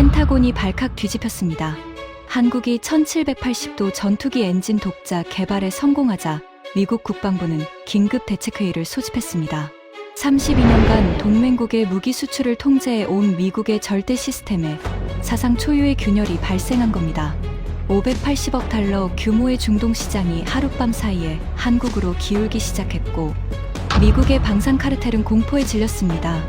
펜타곤이 발칵 뒤집혔습니다. 한국이 1780도 전투기 엔진 독자 개발에 성공하자 미국 국방부는 긴급 대책회의를 소집했습니다. 32년간 동맹국의 무기 수출을 통제해 온 미국의 절대 시스템에 사상 초유의 균열이 발생한 겁니다. 580억 달러 규모의 중동 시장이 하룻밤 사이에 한국으로 기울기 시작했고 미국의 방산 카르텔은 공포에 질렸습니다.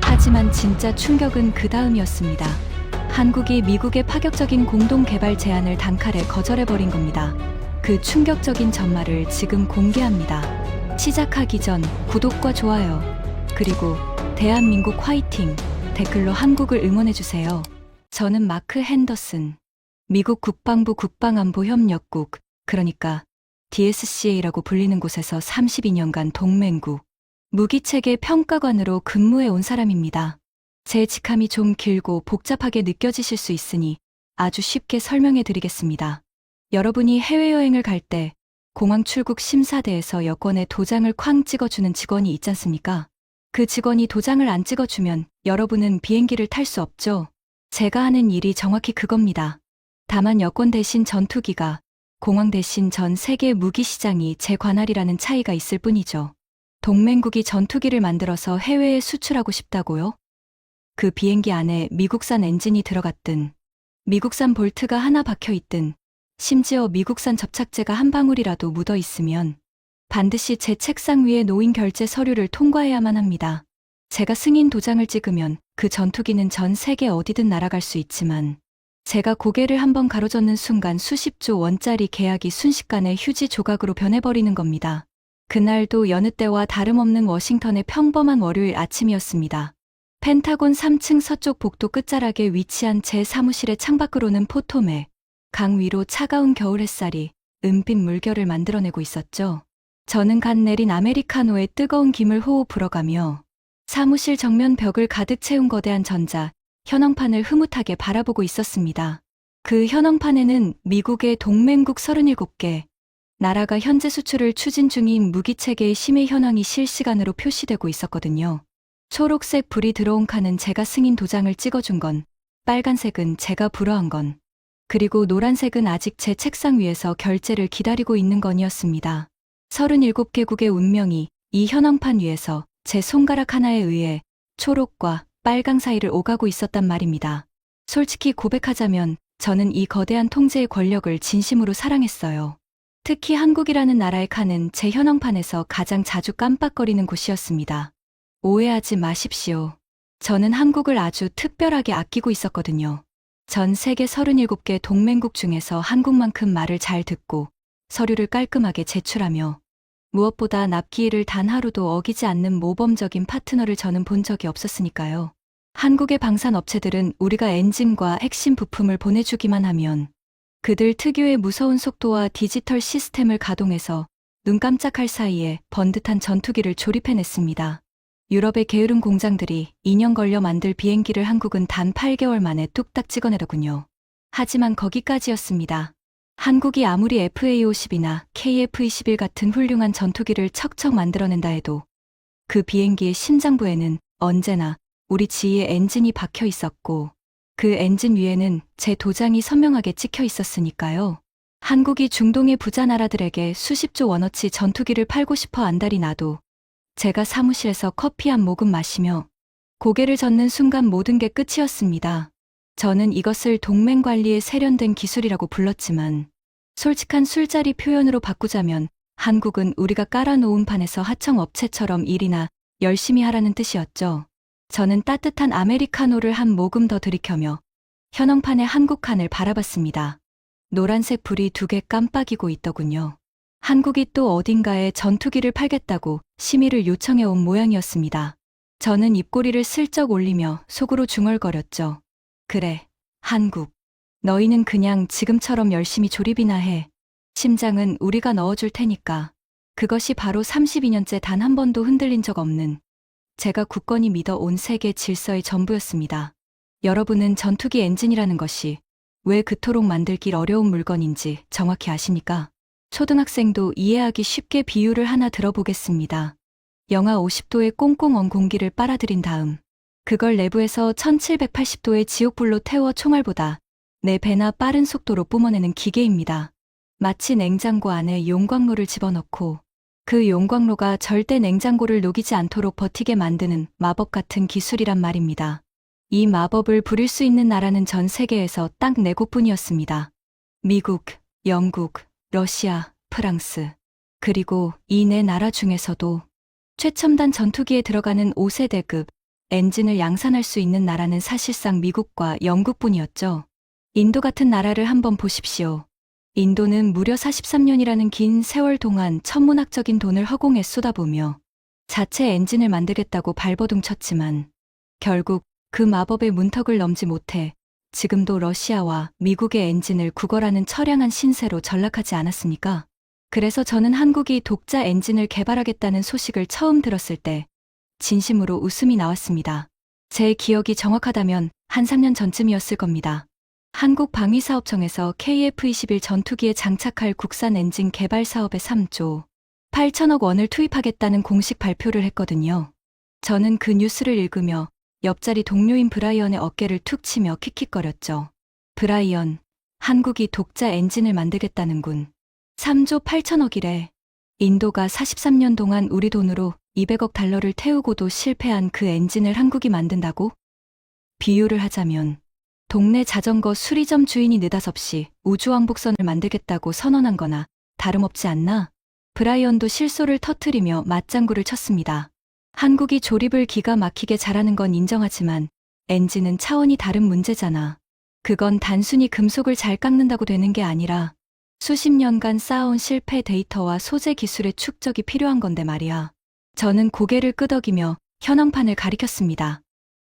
하지만 진짜 충격은 그 다음이었습니다. 한국이 미국의 파격적인 공동 개발 제안을 단칼에 거절해버린 겁니다. 그 충격적인 전말을 지금 공개합니다. 시작하기 전 구독과 좋아요, 그리고 대한민국 화이팅 댓글로 한국을 응원해주세요. 저는 마크 핸더슨, 미국 국방부 국방안보협력국, 그러니까 DSCA라고 불리는 곳에서 32년간 동맹국 무기체계 평가관으로 근무해 온 사람입니다. 제 직함이 좀 길고 복잡하게 느껴지실 수 있으니 아주 쉽게 설명해 드리겠습니다. 여러분이 해외여행을 갈 때 공항 출국 심사대에서 여권에 도장을 쾅 찍어주는 직원이 있지 않습니까? 그 직원이 도장을 안 찍어주면 여러분은 비행기를 탈 수 없죠. 제가 하는 일이 정확히 그겁니다. 다만 여권 대신 전투기가, 공항 대신 전 세계 무기 시장이 제 관할이라는 차이가 있을 뿐이죠. 동맹국이 전투기를 만들어서 해외에 수출하고 싶다고요? 그 비행기 안에 미국산 엔진이 들어갔든, 미국산 볼트가 하나 박혀 있든, 심지어 미국산 접착제가 한 방울이라도 묻어 있으면 반드시 제 책상 위에 놓인 결제 서류를 통과해야만 합니다. 제가 승인 도장을 찍으면 그 전투기는 전 세계 어디든 날아갈 수 있지만 제가 고개를 한번 가로젓는 순간 수십조 원짜리 계약이 순식간에 휴지 조각으로 변해버리는 겁니다. 그날도 여느 때와 다름없는 워싱턴의 평범한 월요일 아침이었습니다. 펜타곤 3층 서쪽 복도 끝자락에 위치한 제 사무실의 창밖으로는 포토맥, 강 위로 차가운 겨울 햇살이 은빛 물결을 만들어내고 있었죠. 저는 갓 내린 아메리카노의 뜨거운 김을 호흡 불어가며 사무실 정면 벽을 가득 채운 거대한 전자, 현황판을 흐뭇하게 바라보고 있었습니다. 그 현황판에는 미국의 동맹국 37개, 나라가 현재 수출을 추진 중인 무기체계의 심의 현황이 실시간으로 표시되고 있었거든요. 초록색 불이 들어온 칸은 제가 승인 도장을 찍어준 건, 빨간색은 제가 불어한 건, 그리고 노란색은 아직 제 책상 위에서 결제를 기다리고 있는 건이었습니다. 37개국의 운명이 이 현황판 위에서 제 손가락 하나에 의해 초록과 빨강 사이를 오가고 있었단 말입니다. 솔직히 고백하자면 저는 이 거대한 통제의 권력을 진심으로 사랑했어요. 특히 한국이라는 나라의 칸은 제 현황판에서 가장 자주 깜빡거리는 곳이었습니다. 오해하지 마십시오. 저는 한국을 아주 특별하게 아끼고 있었거든요. 전 세계 37개 동맹국 중에서 한국만큼 말을 잘 듣고 서류를 깔끔하게 제출하며 무엇보다 납기일을 단 하루도 어기지 않는 모범적인 파트너를 저는 본 적이 없었으니까요. 한국의 방산 업체들은 우리가 엔진과 핵심 부품을 보내주기만 하면 그들 특유의 무서운 속도와 디지털 시스템을 가동해서 눈 깜짝할 사이에 번듯한 전투기를 조립해냈습니다. 유럽의 게으른 공장들이 2년 걸려 만들 비행기를 한국은 단 8개월 만에 뚝딱 찍어내더군요. 하지만 거기까지였습니다. 한국이 아무리 FA-50이나 KF-21 같은 훌륭한 전투기를 척척 만들어낸다 해도 그 비행기의 심장부에는 언제나 우리 지휘의 엔진이 박혀 있었고 그 엔진 위에는 제 도장이 선명하게 찍혀 있었으니까요. 한국이 중동의 부자 나라들에게 수십조 원어치 전투기를 팔고 싶어 안달이 나도 제가 사무실에서 커피 한 모금 마시며 고개를 젓는 순간 모든 게 끝이었습니다. 저는 이것을 동맹 관리에 세련된 기술이라고 불렀지만 솔직한 술자리 표현으로 바꾸자면 한국은 우리가 깔아놓은 판에서 하청업체처럼 일이나 열심히 하라는 뜻이었죠. 저는 따뜻한 아메리카노를 한 모금 더 들이켜며 현황판의 한국 칸을 바라봤습니다. 노란색 불이 2개 깜빡이고 있더군요. 한국이 또 어딘가에 전투기를 팔겠다고 심의를 요청해 온 모양이었습니다. 저는 입꼬리를 슬쩍 올리며 속으로 중얼거렸죠. 그래, 한국. 너희는 그냥 지금처럼 열심히 조립이나 해. 심장은 우리가 넣어줄 테니까. 그것이 바로 32년째 단 한 번도 흔들린 적 없는 제가 굳건히 믿어온 세계 질서의 전부였습니다. 여러분은 전투기 엔진이라는 것이 왜 그토록 만들기 어려운 물건인지 정확히 아십니까? 초등학생도 이해하기 쉽게 비유를 하나 들어보겠습니다. 영하 50도의 꽁꽁 언 공기를 빨아들인 다음 그걸 내부에서 1780도의 지옥불로 태워 총알보다 4배나 빠른 속도로 뿜어내는 기계입니다. 마치 냉장고 안에 용광로를 집어넣고 그 용광로가 절대 냉장고를 녹이지 않도록 버티게 만드는 마법 같은 기술이란 말입니다. 이 마법을 부릴 수 있는 나라는 전 세계에서 딱 4곳뿐이었습니다. 미국, 영국, 러시아, 프랑스. 그리고 이 4나라 중에서도 최첨단 전투기에 들어가는 5세대급 엔진을 양산할 수 있는 나라는 사실상 미국과 영국뿐이었죠. 인도 같은 나라를 한번 보십시오. 인도는 무려 43년이라는 긴 세월 동안 천문학적인 돈을 허공에 쏟아부으며 자체 엔진을 만들겠다고 발버둥 쳤지만 결국 그 마법의 문턱을 넘지 못해 지금도 러시아와 미국의 엔진을 구걸하는 처량한 신세로 전락하지 않았습니까? 그래서 저는 한국이 독자 엔진을 개발하겠다는 소식을 처음 들었을 때 진심으로 웃음이 나왔습니다. 제 기억이 정확하다면 한 3년 전쯤이었을 겁니다. 한국방위사업청에서 KF-21 전투기에 장착할 국산 엔진 개발 사업에 3조 8천억 원을 투입하겠다는 공식 발표를 했거든요. 저는 그 뉴스를 읽으며 옆자리 동료인 브라이언의 어깨를 툭 치며 킥킥거렸죠. 브라이언, 한국이 독자 엔진을 만들겠다는군. 3조 8천억이래. 인도가 43년 동안 우리 돈으로 200억 달러를 태우고도 실패한 그 엔진을 한국이 만든다고? 비유를 하자면 동네 자전거 수리점 주인이 느닷없이 우주왕복선을 만들겠다고 선언한 거나 다름없지 않나? 브라이언도 실소를 터뜨리며 맞장구를 쳤습니다. 한국이 조립을 기가 막히게 잘하는 건 인정하지만 엔진은 차원이 다른 문제잖아. 그건 단순히 금속을 잘 깎는다고 되는 게 아니라 수십 년간 쌓아온 실패 데이터와 소재 기술의 축적이 필요한 건데 말이야. 저는 고개를 끄덕이며 현황판을 가리켰습니다.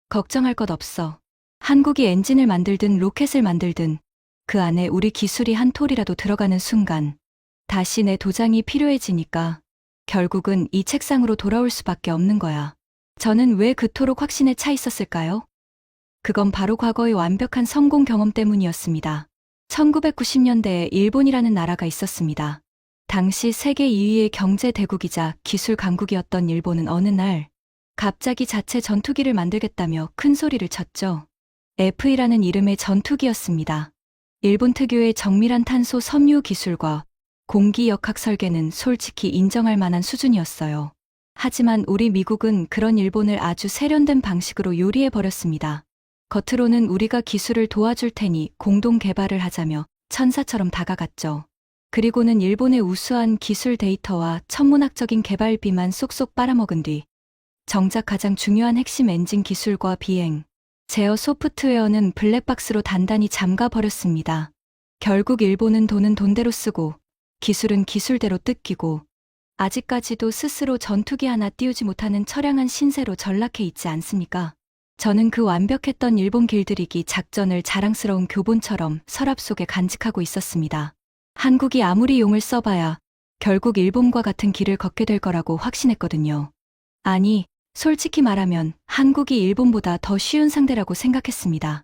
걱정할 것 없어. 한국이 엔진을 만들든 로켓을 만들든 그 안에 우리 기술이 한 톨이라도 들어가는 순간 다시 내 도장이 필요해지니까 결국은 이 책상으로 돌아올 수밖에 없는 거야. 저는 왜 그토록 확신에 차 있었을까요? 그건 바로 과거의 완벽한 성공 경험 때문이었습니다. 1990년대에 일본이라는 나라가 있었습니다. 당시 세계 2위의 경제 대국이자 기술 강국이었던 일본은 어느 날 갑자기 자체 전투기를 만들겠다며 큰 소리를 쳤죠. F이라는 이름의 전투기였습니다. 일본 특유의 정밀한 탄소 섬유 기술과 공기 역학 설계는 솔직히 인정할 만한 수준이었어요. 하지만 우리 미국은 그런 일본을 아주 세련된 방식으로 요리해버렸습니다. 겉으로는 우리가 기술을 도와줄 테니 공동 개발을 하자며 천사처럼 다가갔죠. 그리고는 일본의 우수한 기술 데이터와 천문학적인 개발비만 쏙쏙 빨아먹은 뒤 정작 가장 중요한 핵심 엔진 기술과 비행, 제어 소프트웨어는 블랙박스로 단단히 잠가버렸습니다. 결국 일본은 돈은 돈대로 쓰고 기술은 기술대로 뜯기고 아직까지도 스스로 전투기 하나 띄우지 못하는 처량한 신세로 전락해 있지 않습니까? 저는 그 완벽했던 일본 길들이기 작전을 자랑스러운 교본처럼 서랍 속에 간직하고 있었습니다. 한국이 아무리 용을 써봐야 결국 일본과 같은 길을 걷게 될 거라고 확신했거든요. 아니, 솔직히 말하면 한국이 일본보다 더 쉬운 상대라고 생각했습니다.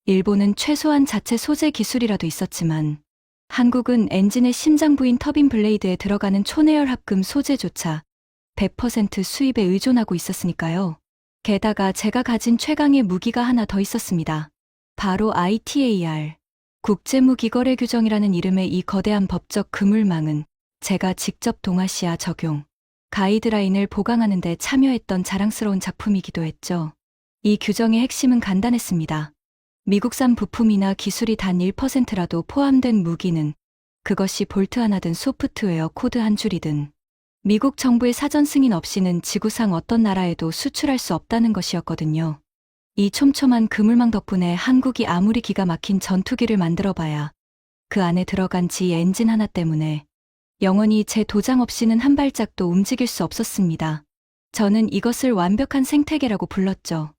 일본은 최소한 자체 소재 기술이라도 있었지만 한국은 엔진의 심장 부인 터빈 블레이드에 들어가는 초내열 합금 소재조차 100% 수입에 의존하고 있었으니까요. 게다가 제가 가진 최강의 무기가 하나 더 있었습니다. 바로 ITAR, 국제무기거래 규정이라는 이름의 이 거대한 법적 그물망은 제가 직접 동아시아 적용, 가이드라인을 보강하는 데 참여했던 자랑스러운 작품이기도 했죠. 이 규정의 핵심은 간단했습니다. 미국산 부품이나 기술이 단 1%라도 포함된 무기는 그것이 볼트 하나든 소프트웨어 코드 한 줄이든 미국 정부의 사전 승인 없이는 지구상 어떤 나라에도 수출할 수 없다는 것이었거든요. 이 촘촘한 그물망 덕분에 한국이 아무리 기가 막힌 전투기를 만들어봐야 그 안에 들어간 지 엔진 하나 때문에 영원히 제 도장 없이는 한 발짝도 움직일 수 없었습니다. 저는 이것을 완벽한 생태계라고 불렀죠.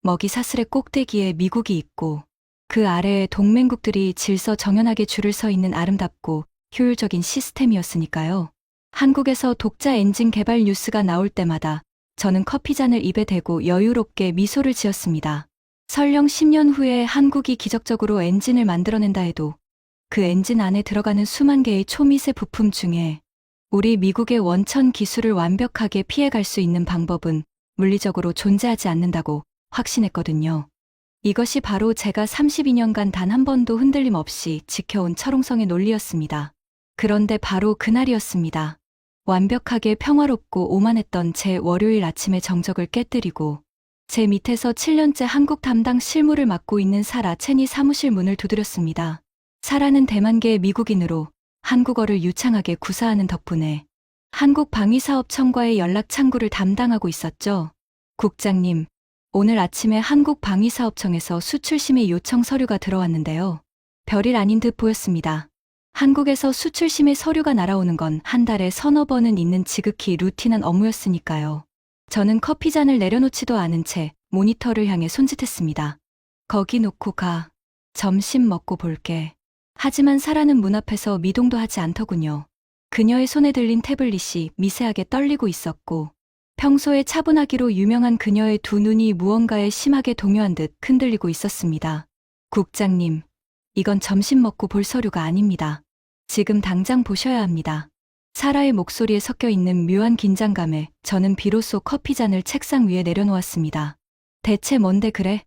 먹이 사슬의 꼭대기에 미국이 있고 그 아래에 동맹국들이 질서정연하게 줄을 서 있는 아름답고 효율적인 시스템이었으니까요. 한국에서 독자 엔진 개발 뉴스가 나올 때마다 저는 커피잔을 입에 대고 여유롭게 미소를 지었습니다. 설령 10년 후에 한국이 기적적으로 엔진을 만들어낸다 해도 그 엔진 안에 들어가는 수만 개의 초미세 부품 중에 우리 미국의 원천 기술을 완벽하게 피해갈 수 있는 방법은 물리적으로 존재하지 않는다고 확신했거든요. 이것이 바로 제가 32년간 단 한 번도 흔들림 없이 지켜온 철옹성의 논리였습니다. 그런데 바로 그날이었습니다. 완벽하게 평화롭고 오만했던 제 월요일 아침의 정적을 깨뜨리고 제 밑에서 7년째 한국 담당 실무를 맡고 있는 사라 첸이 사무실 문을 두드렸습니다. 사라는 대만계 미국인으로 한국어를 유창하게 구사하는 덕분에 한국방위사업청과의 연락 창구를 담당하고 있었죠. 국장님, 오늘 아침에 한국방위사업청에서 수출심의 요청 서류가 들어왔는데요. 별일 아닌 듯 보였습니다. 한국에서 수출심의 서류가 날아오는 건 한 달에 서너 번은 있는 지극히 루틴한 업무였으니까요. 저는 커피잔을 내려놓지도 않은 채 모니터를 향해 손짓했습니다. 거기 놓고 가. 점심 먹고 볼게. 하지만 사라는 문 앞에서 미동도 하지 않더군요. 그녀의 손에 들린 태블릿이 미세하게 떨리고 있었고 평소에 차분하기로 유명한 그녀의 두 눈이 무언가에 심하게 동요한 듯 흔들리고 있었습니다. 국장님, 이건 점심 먹고 볼 서류가 아닙니다. 지금 당장 보셔야 합니다. 사라의 목소리에 섞여 있는 묘한 긴장감에 저는 비로소 커피잔을 책상 위에 내려놓았습니다. 대체 뭔데 그래?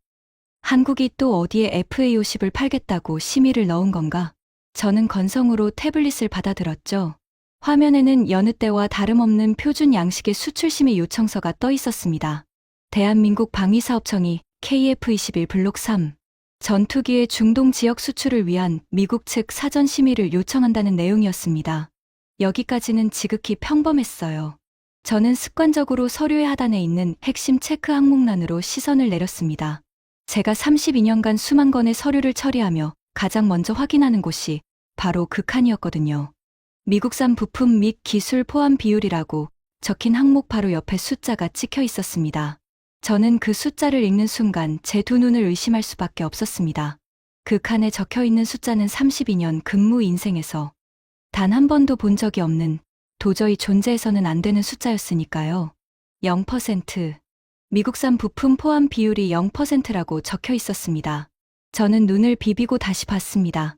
한국이 또 어디에 FA50을 팔겠다고 심의를 넣은 건가? 저는 건성으로 태블릿을 받아들었죠. 화면에는 여느 때와 다름없는 표준 양식의 수출심의 요청서가 떠 있었습니다. 대한민국 방위사업청이 KF-21 블록 3 전투기의 중동 지역 수출을 위한 미국 측 사전 심의를 요청한다는 내용이었습니다. 여기까지는 지극히 평범했어요. 저는 습관적으로 서류의 하단에 있는 핵심 체크 항목란으로 시선을 내렸습니다. 제가 32년간 수만 건의 서류를 처리하며 가장 먼저 확인하는 곳이 바로 그 칸이었거든요. 미국산 부품 및 기술 포함 비율이라고 적힌 항목 바로 옆에 숫자가 찍혀 있었습니다. 저는 그 숫자를 읽는 순간 제 두 눈을 의심할 수밖에 없었습니다. 그 칸에 적혀 있는 숫자는 32년 근무 인생에서 단 한 번도 본 적이 없는, 도저히 존재해서는 안 되는 숫자였으니까요. 0%. 미국산 부품 포함 비율이 0%라고 적혀 있었습니다. 저는 눈을 비비고 다시 봤습니다.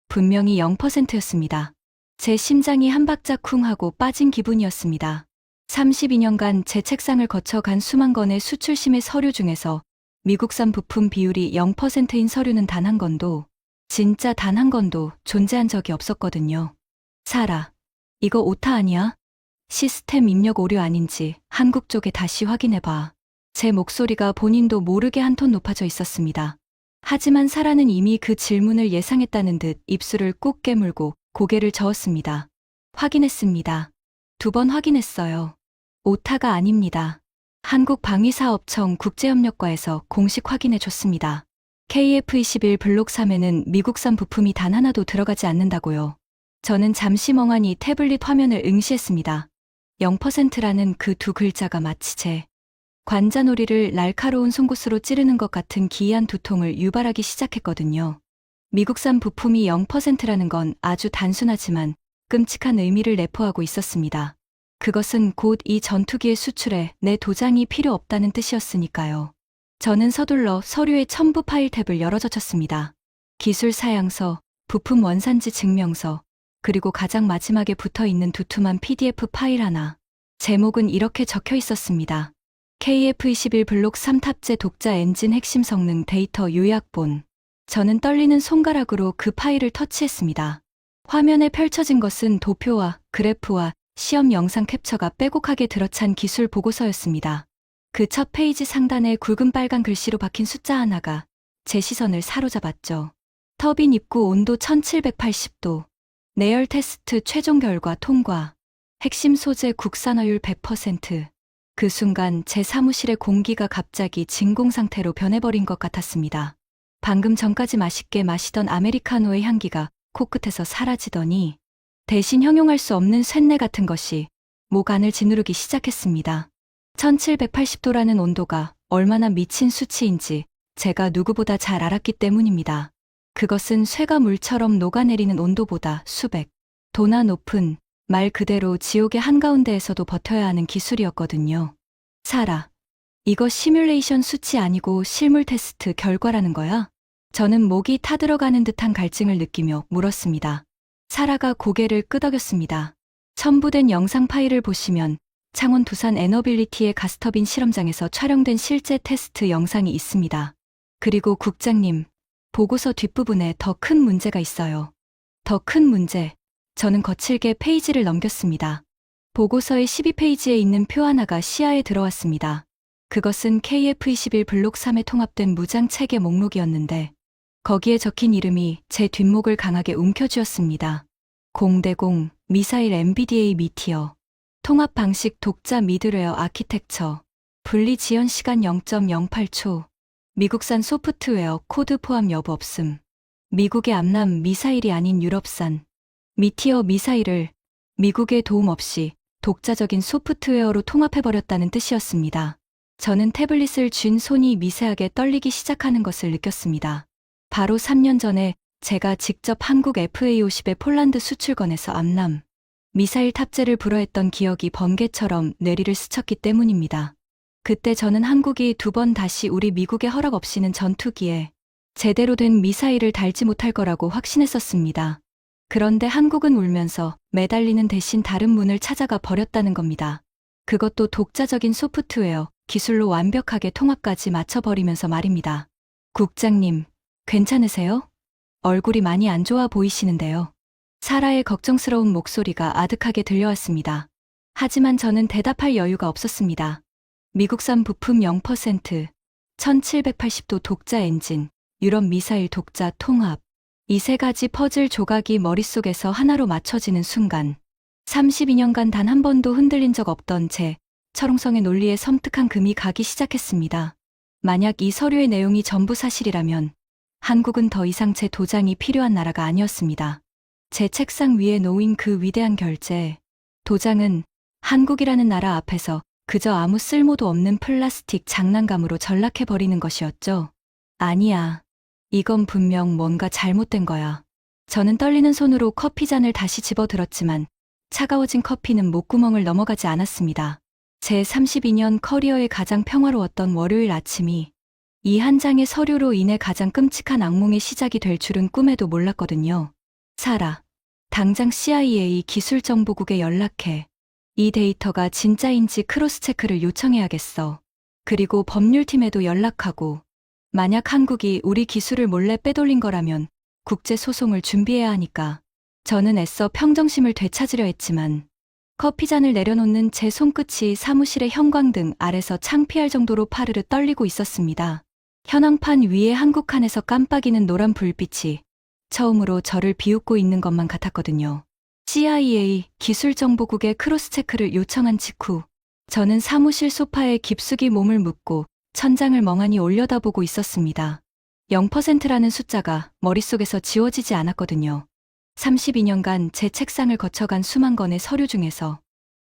분명히 0%였습니다. 제 심장이 한 박자 쿵 하고 빠진 기분이었습니다. 32년간 제 책상을 거쳐간 수만 건의 수출심의 서류 중에서 미국산 부품 비율이 0%인 서류는 단 한 건도, 진짜 단 한 건도 존재한 적이 없었거든요. 사라, 이거 오타 아니야? 시스템 입력 오류 아닌지 한국 쪽에 다시 확인해봐. 제 목소리가 본인도 모르게 한 톤 높아져 있었습니다. 하지만 사라는 이미 그 질문을 예상했다는 듯 입술을 꾹 깨물고 고개를 저었습니다. 확인했습니다. 2번 확인했어요. 오타가 아닙니다. 한국방위사업청 국제협력과에서 공식 확인해줬습니다. KF-21 블록 3에는 미국산 부품이 단 하나도 들어가지 않는다고요. 저는 잠시 멍하니 태블릿 화면을 응시했습니다. 0%라는 그 두 글자가 마치 제 관자놀이를 날카로운 송곳으로 찌르는 것 같은 기이한 두통을 유발하기 시작했거든요. 미국산 부품이 0%라는 건 아주 단순하지만 끔찍한 의미를 내포하고 있었습니다. 그것은 곧 이 전투기의 수출에 내 도장이 필요 없다는 뜻이었으니까요. 저는 서둘러 서류의 첨부 파일 탭을 열어젖혔습니다. 기술 사양서, 부품 원산지 증명서, 그리고 가장 마지막에 붙어 있는 두툼한 PDF 파일 하나. 제목은 이렇게 적혀 있었습니다. KF-21 블록 3 탑재 독자 엔진 핵심 성능 데이터 요약본. 저는 떨리는 손가락으로 그 파일을 터치했습니다. 화면에 펼쳐진 것은 도표와 그래프와 시험 영상 캡처가 빼곡하게 들어찬 기술 보고서였습니다. 그 첫 페이지 상단에 굵은 빨간 글씨로 박힌 숫자 하나가 제 시선을 사로잡았죠. 터빈 입구 온도 1780도. 내열 테스트 최종 결과 통과. 핵심 소재 국산화율 100%. 그 순간 제 사무실의 공기가 갑자기 진공 상태로 변해버린 것 같았습니다. 방금 전까지 맛있게 마시던 아메리카노의 향기가 코끝에서 사라지더니 대신 형용할 수 없는 쇳내 같은 것이 목 안을 짓누르기 시작했습니다. 1780도라는 온도가 얼마나 미친 수치인지 제가 누구보다 잘 알았기 때문입니다. 그것은 쇠가 물처럼 녹아내리는 온도보다 수백 도나 높은, 말 그대로 지옥의 한가운데에서도 버텨야 하는 기술이었거든요. 사라, 이거 시뮬레이션 수치 아니고 실물 테스트 결과라는 거야? 저는 목이 타들어가는 듯한 갈증을 느끼며 물었습니다. 사라가 고개를 끄덕였습니다. 첨부된 영상 파일을 보시면 창원 두산 에너빌리티의 가스터빈 실험장에서 촬영된 실제 테스트 영상이 있습니다. 그리고 국장님, 보고서 뒷부분에 더 큰 문제가 있어요. 더 큰 문제. 저는 거칠게 페이지를 넘겼습니다. 보고서의 12페이지에 있는 표 하나가 시야에 들어왔습니다. 그것은 KF21 블록 3에 통합된 무장 체계 목록이었는데 거기에 적힌 이름이 제 뒷목을 강하게 움켜쥐었습니다. 0대0 미사일 MBDA 미티어 통합 방식 독자 미드웨어 아키텍처 분리 지연 시간 0.08초 미국산 소프트웨어 코드 포함 여부 없음. 미국의 암람 미사일이 아닌 유럽산 미티어 미사일을 미국의 도움 없이 독자적인 소프트웨어로 통합해버렸다는 뜻이었습니다. 저는 태블릿을 쥔 손이 미세하게 떨리기 시작하는 것을 느꼈습니다. 바로 3년 전에 제가 직접 한국 FA-50의 폴란드 수출건에서 암람 미사일 탑재를 불허했던 기억이 번개처럼 뇌리를 스쳤기 때문입니다. 그때 저는 한국이 2번 다시 우리 미국의 허락 없이는 전투기에 제대로 된 미사일을 달지 못할 거라고 확신했었습니다. 그런데 한국은 울면서 매달리는 대신 다른 문을 찾아가 버렸다는 겁니다. 그것도 독자적인 소프트웨어, 기술로 완벽하게 통합까지 맞춰버리면서 말입니다. 국장님, 괜찮으세요? 얼굴이 많이 안 좋아 보이시는데요. 사라의 걱정스러운 목소리가 아득하게 들려왔습니다. 하지만 저는 대답할 여유가 없었습니다. 미국산 부품 0%, 1780도 독자 엔진, 유럽 미사일 독자 통합. 이 세 가지 퍼즐 조각이 머릿속에서 하나로 맞춰지는 순간 32년간 단 한 번도 흔들린 적 없던 제 철옹성의 논리에 섬뜩한 금이 가기 시작했습니다. 만약 이 서류의 내용이 전부 사실이라면 한국은 더 이상 제 도장이 필요한 나라가 아니었습니다. 제 책상 위에 놓인 그 위대한 결제, 도장은 한국이라는 나라 앞에서 그저 아무 쓸모도 없는 플라스틱 장난감으로 전락해버리는 것이었죠. 아니야. 이건 분명 뭔가 잘못된 거야. 저는 떨리는 손으로 커피잔을 다시 집어들었지만 차가워진 커피는 목구멍을 넘어가지 않았습니다. 제 32년 커리어의 가장 평화로웠던 월요일 아침이 이 한 장의 서류로 인해 가장 끔찍한 악몽의 시작이 될 줄은 꿈에도 몰랐거든요. 사라, 당장 CIA 기술정보국에 연락해. 이 데이터가 진짜인지 크로스체크를 요청해야겠어. 그리고 법률팀에도 연락하고 만약 한국이 우리 기술을 몰래 빼돌린 거라면 국제소송을 준비해야 하니까. 저는 애써 평정심을 되찾으려 했지만 커피잔을 내려놓는 제 손끝이 사무실의 형광등 아래서 창피할 정도로 파르르 떨리고 있었습니다. 현황판 위에 한국 칸에서 깜빡이는 노란 불빛이 처음으로 저를 비웃고 있는 것만 같았거든요. CIA 기술정보국에 크로스체크를 요청한 직후 저는 사무실 소파에 깊숙이 몸을 묻고 천장을 멍하니 올려다보고 있었습니다. 0%라는 숫자가 머릿속에서 지워지지 않았거든요. 32년간 제 책상을 거쳐간 수만 건의 서류 중에서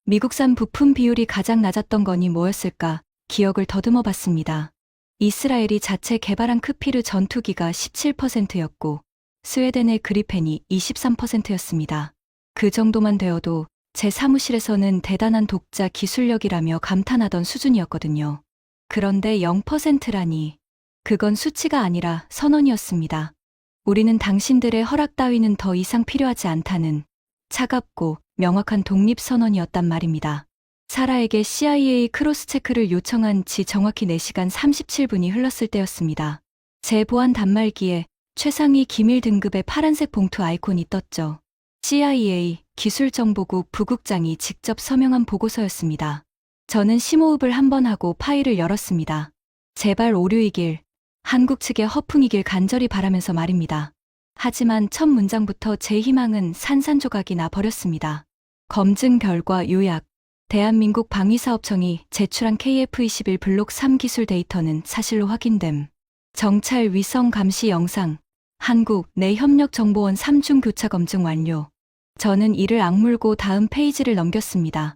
미국산 부품 비율이 가장 낮았던 건이 뭐였을까 기억을 더듬어 봤습니다. 이스라엘이 자체 개발한 크피르 전투기가 17%였고 스웨덴의 그리펜이 23%였습니다. 그 정도만 되어도 제 사무실에서는 대단한 독자 기술력이라며 감탄하던 수준이었거든요. 그런데 0%라니 그건 수치가 아니라 선언이었습니다. 우리는 당신들의 허락 따위는 더 이상 필요하지 않다는 차갑고 명확한 독립선언이었단 말입니다. 사라에게 CIA 크로스체크를 요청한 지 정확히 4시간 37분이 흘렀을 때였습니다. 제 보안 단말기에 최상위 기밀 등급의 파란색 봉투 아이콘이 떴죠. CIA 기술정보국 부국장이 직접 서명한 보고서였습니다. 저는 심호흡을 한번 하고 파일을 열었습니다. 제발 오류이길, 한국 측의 허풍이길 간절히 바라면서 말입니다. 하지만 첫 문장부터 제 희망은 산산조각이 나 버렸습니다. 검증 결과 요약. 대한민국 방위사업청이 제출한 KF-21 블록 3 기술 데이터는 사실로 확인됨. 정찰 위성 감시 영상. 한국 내 협력정보원 3중 교차 검증 완료. 저는 이를 악물고 다음 페이지를 넘겼습니다.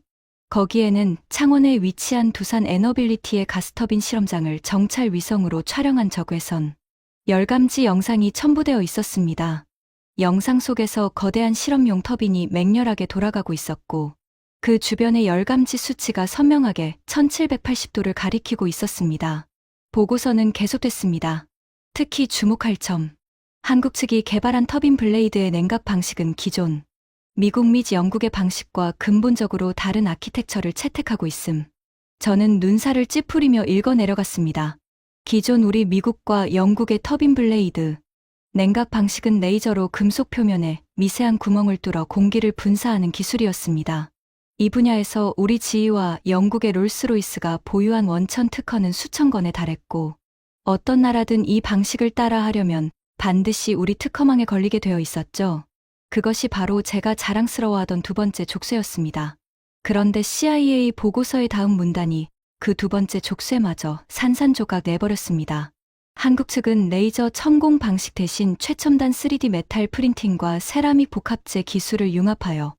거기에는 창원에 위치한 두산 에너빌리티의 가스터빈 실험장을 정찰 위성으로 촬영한 적외선 열감지 영상이 첨부되어 있었습니다. 영상 속에서 거대한 실험용 터빈이 맹렬하게 돌아가고 있었고 그 주변의 열감지 수치가 선명하게 1780도를 가리키고 있었습니다. 보고서는 계속됐습니다. 특히 주목할 점. 한국 측이 개발한 터빈 블레이드의 냉각 방식은 기존 미국 및 영국의 방식과 근본적으로 다른 아키텍처를 채택하고 있음. 저는 눈살을 찌푸리며 읽어 내려갔습니다. 기존 우리 미국과 영국의 터빈 블레이드, 냉각 방식은 레이저로 금속 표면에 미세한 구멍을 뚫어 공기를 분사하는 기술이었습니다. 이 분야에서 우리 지휘와 영국의 롤스로이스가 보유한 원천 특허는 수천 건에 달했고, 어떤 나라든 이 방식을 따라 하려면 반드시 우리 특허망에 걸리게 되어 있었죠. 그것이 바로 제가 자랑스러워하던 두 번째 족쇄였습니다. 그런데 CIA 보고서의 다음 문단이 그 두 번째 족쇄마저 산산조각 내버렸습니다. 한국 측은 레이저 첨공 방식 대신 최첨단 3D 메탈 프린팅과 세라믹 복합재 기술을 융합하여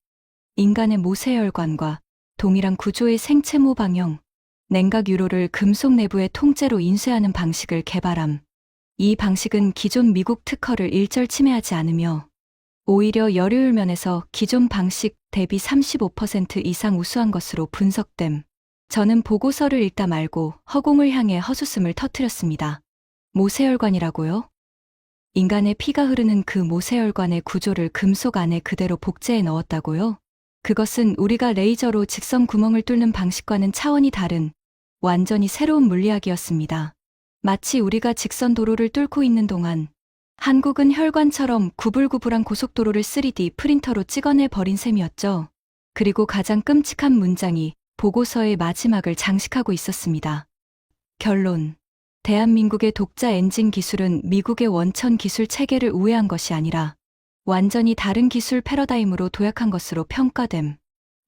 인간의 모세혈관과 동일한 구조의 생체모 방형, 냉각 유로를 금속 내부의 통째로 인쇄하는 방식을 개발함. 이 방식은 기존 미국 특허를 일절 침해하지 않으며 오히려 열효율 면에서 기존 방식 대비 35% 이상 우수한 것으로 분석됨. 저는 보고서를 읽다 말고 허공을 향해 헛웃음을 터뜨렸습니다. 모세혈관이라고요? 인간의 피가 흐르는 그 모세혈관의 구조를 금속 안에 그대로 복제해 넣었다고요? 그것은 우리가 레이저로 직선 구멍을 뚫는 방식과는 차원이 다른 완전히 새로운 물리학이었습니다. 마치 우리가 직선 도로를 뚫고 있는 동안 한국은 혈관처럼 구불구불한 고속도로를 3D 프린터로 찍어내 버린 셈이었죠. 그리고 가장 끔찍한 문장이 보고서의 마지막을 장식하고 있었습니다. 결론. 대한민국의 독자 엔진 기술은 미국의 원천 기술 체계를 우회한 것이 아니라 완전히 다른 기술 패러다임으로 도약한 것으로 평가됨.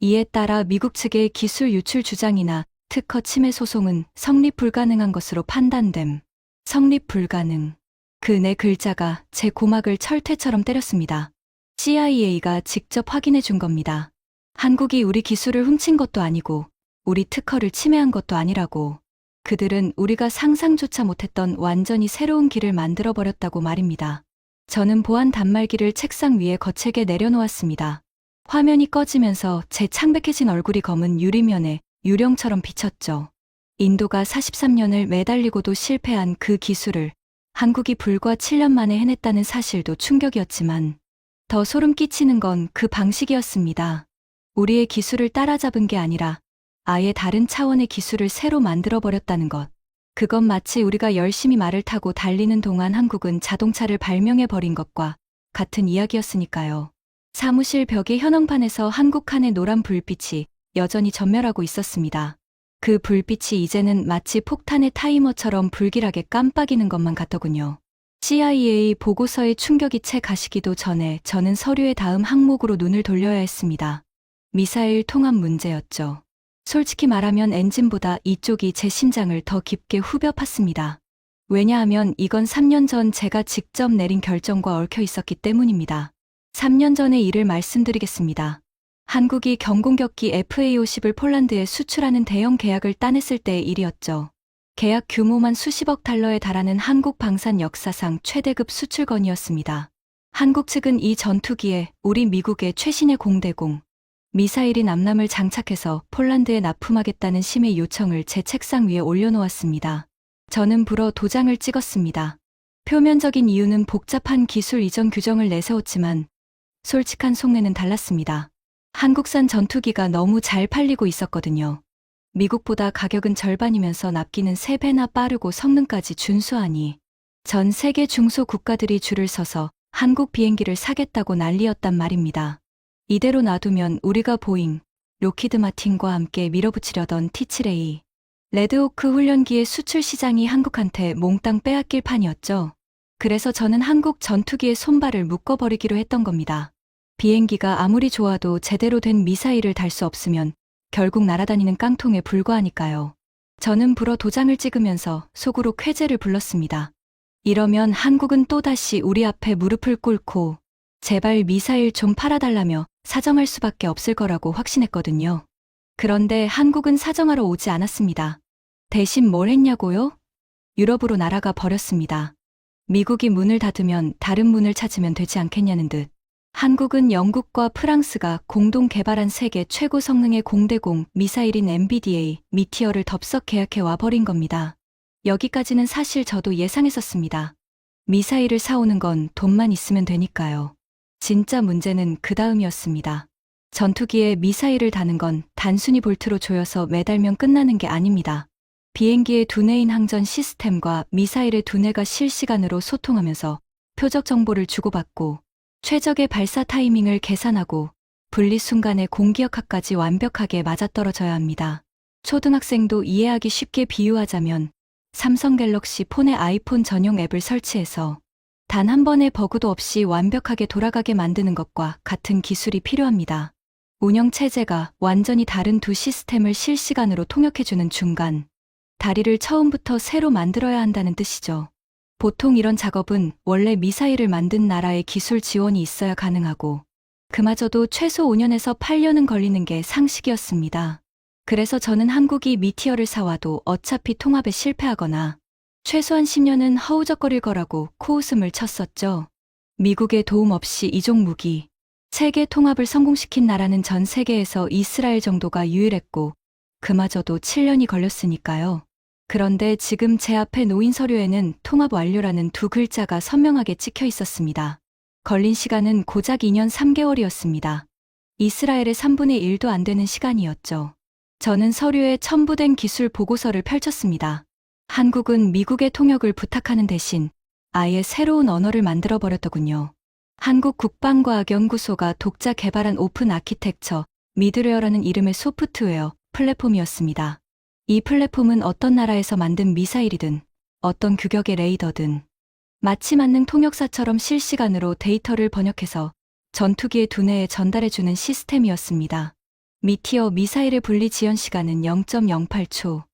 이에 따라 미국 측의 기술 유출 주장이나 특허 침해 소송은 성립 불가능한 것으로 판단됨. 성립 불가능. 그 네 글자가 제 고막을 철퇴처럼 때렸습니다. CIA가 직접 확인해 준 겁니다. 한국이 우리 기술을 훔친 것도 아니고 우리 특허를 침해한 것도 아니라고. 그들은 우리가 상상조차 못했던 완전히 새로운 길을 만들어버렸다고 말입니다. 저는 보안 단말기를 책상 위에 거칠게 내려놓았습니다. 화면이 꺼지면서 제 창백해진 얼굴이 검은 유리면에 유령처럼 비쳤죠. 인도가 43년을 매달리고도 실패한 그 기술을 한국이 불과 7년 만에 해냈다는 사실도 충격이었지만 더 소름 끼치는 건 그 방식이었습니다. 우리의 기술을 따라잡은 게 아니라 아예 다른 차원의 기술을 새로 만들어버렸다는 것. 그건 마치 우리가 열심히 말을 타고 달리는 동안 한국은 자동차를 발명해버린 것과 같은 이야기였으니까요. 사무실 벽의 현황판에서 한국 칸의 노란 불빛이 여전히 전멸하고 있었습니다. 그 불빛이 이제는 마치 폭탄의 타이머처럼 불길하게 깜빡이는 것만 같더군요. CIA 보고서의 충격이 채 가시기도 전에 저는 서류의 다음 항목으로 눈을 돌려야 했습니다. 미사일 통합 문제였죠. 솔직히 말하면 엔진보다 이쪽이 제 심장을 더 깊게 후벼 팠습니다. 왜냐하면 이건 3년 전 제가 직접 내린 결정과 얽혀 있었기 때문입니다. 3년 전의 일을 말씀드리겠습니다. 한국이 경공격기 FA-50을 폴란드에 수출하는 대형 계약을 따냈을 때의 일이었죠. 계약 규모만 수십억 달러에 달하는 한국 방산 역사상 최대급 수출건이었습니다. 한국 측은 이 전투기에 우리 미국의 최신의 공대공, 미사일인 암람을 장착해서 폴란드에 납품하겠다는 심의 요청을 제 책상 위에 올려놓았습니다. 저는 불어 도장을 찍었습니다. 표면적인 이유는 복잡한 기술 이전 규정을 내세웠지만 솔직한 속내는 달랐습니다. 한국산 전투기가 너무 잘 팔리고 있었거든요. 미국보다 가격은 절반이면서 납기는 3배나 빠르고 성능까지 준수하니 전 세계 중소 국가들이 줄을 서서 한국 비행기를 사겠다고 난리였단 말입니다. 이대로 놔두면 우리가 보잉, 로키드 마틴과 함께 밀어붙이려던 T-7A, 레드호크 훈련기의 수출 시장이 한국한테 몽땅 빼앗길 판이었죠. 그래서 저는 한국 전투기의 손발을 묶어버리기로 했던 겁니다. 비행기가 아무리 좋아도 제대로 된 미사일을 달 수 없으면 결국 날아다니는 깡통에 불과하니까요. 저는 불어 도장을 찍으면서 속으로 쾌재를 불렀습니다. 이러면 한국은 또다시 우리 앞에 무릎을 꿇고 제발 미사일 좀 팔아달라며 사정할 수밖에 없을 거라고 확신했거든요. 그런데 한국은 사정하러 오지 않았습니다. 대신 뭘 했냐고요? 유럽으로 날아가 버렸습니다. 미국이 문을 닫으면 다른 문을 찾으면 되지 않겠냐는 듯. 한국은 영국과 프랑스가 공동 개발한 세계 최고 성능의 공대공 미사일인 MBDA 미티어를 덥석 계약해 와버린 겁니다. 여기까지는 사실 저도 예상했었습니다. 미사일을 사오는 건 돈만 있으면 되니까요. 진짜 문제는 그 다음이었습니다. 전투기에 미사일을 다는 건 단순히 볼트로 조여서 매달면 끝나는 게 아닙니다. 비행기의 두뇌인 항전 시스템과 미사일의 두뇌가 실시간으로 소통하면서 표적 정보를 주고받고 최적의 발사 타이밍을 계산하고 분리 순간의 공기역학까지 완벽하게 맞아떨어져야 합니다. 초등학생도 이해하기 쉽게 비유하자면 삼성 갤럭시 폰에 아이폰 전용 앱을 설치해서 단 한 번의 버그도 없이 완벽하게 돌아가게 만드는 것과 같은 기술이 필요합니다. 운영 체제가 완전히 다른 두 시스템을 실시간으로 통역해주는 중간, 다리를 처음부터 새로 만들어야 한다는 뜻이죠. 보통 이런 작업은 원래 미사일을 만든 나라의 기술 지원이 있어야 가능하고, 그마저도 최소 5년에서 8년은 걸리는 게 상식이었습니다. 그래서 저는 한국이 미티어를 사와도 어차피 통합에 실패하거나 최소한 10년은 허우적거릴 거라고 코웃음을 쳤었죠. 미국의 도움 없이 이종 무기, 세계 통합을 성공시킨 나라는 전 세계에서 이스라엘 정도가 유일했고, 그마저도 7년이 걸렸으니까요. 그런데 지금 제 앞에 놓인 서류에는 통합 완료라는 두 글자가 선명하게 찍혀 있었습니다. 걸린 시간은 고작 2년 3개월이었습니다. 이스라엘의 3분의 1도 안 되는 시간이었죠. 저는 서류에 첨부된 기술 보고서를 펼쳤습니다. 한국은 미국의 통역을 부탁하는 대신 아예 새로운 언어를 만들어버렸더군요. 한국 국방과학연구소가 독자 개발한 오픈 아키텍처 미드웨어라는 이름의 소프트웨어 플랫폼이었습니다. 이 플랫폼은 어떤 나라에서 만든 미사일이든 어떤 규격의 레이더든 마치 만능 통역사처럼 실시간으로 데이터를 번역해서 전투기의 두뇌에 전달해주는 시스템이었습니다. 미티어 미사일의 분리 지연 시간은 0.08초.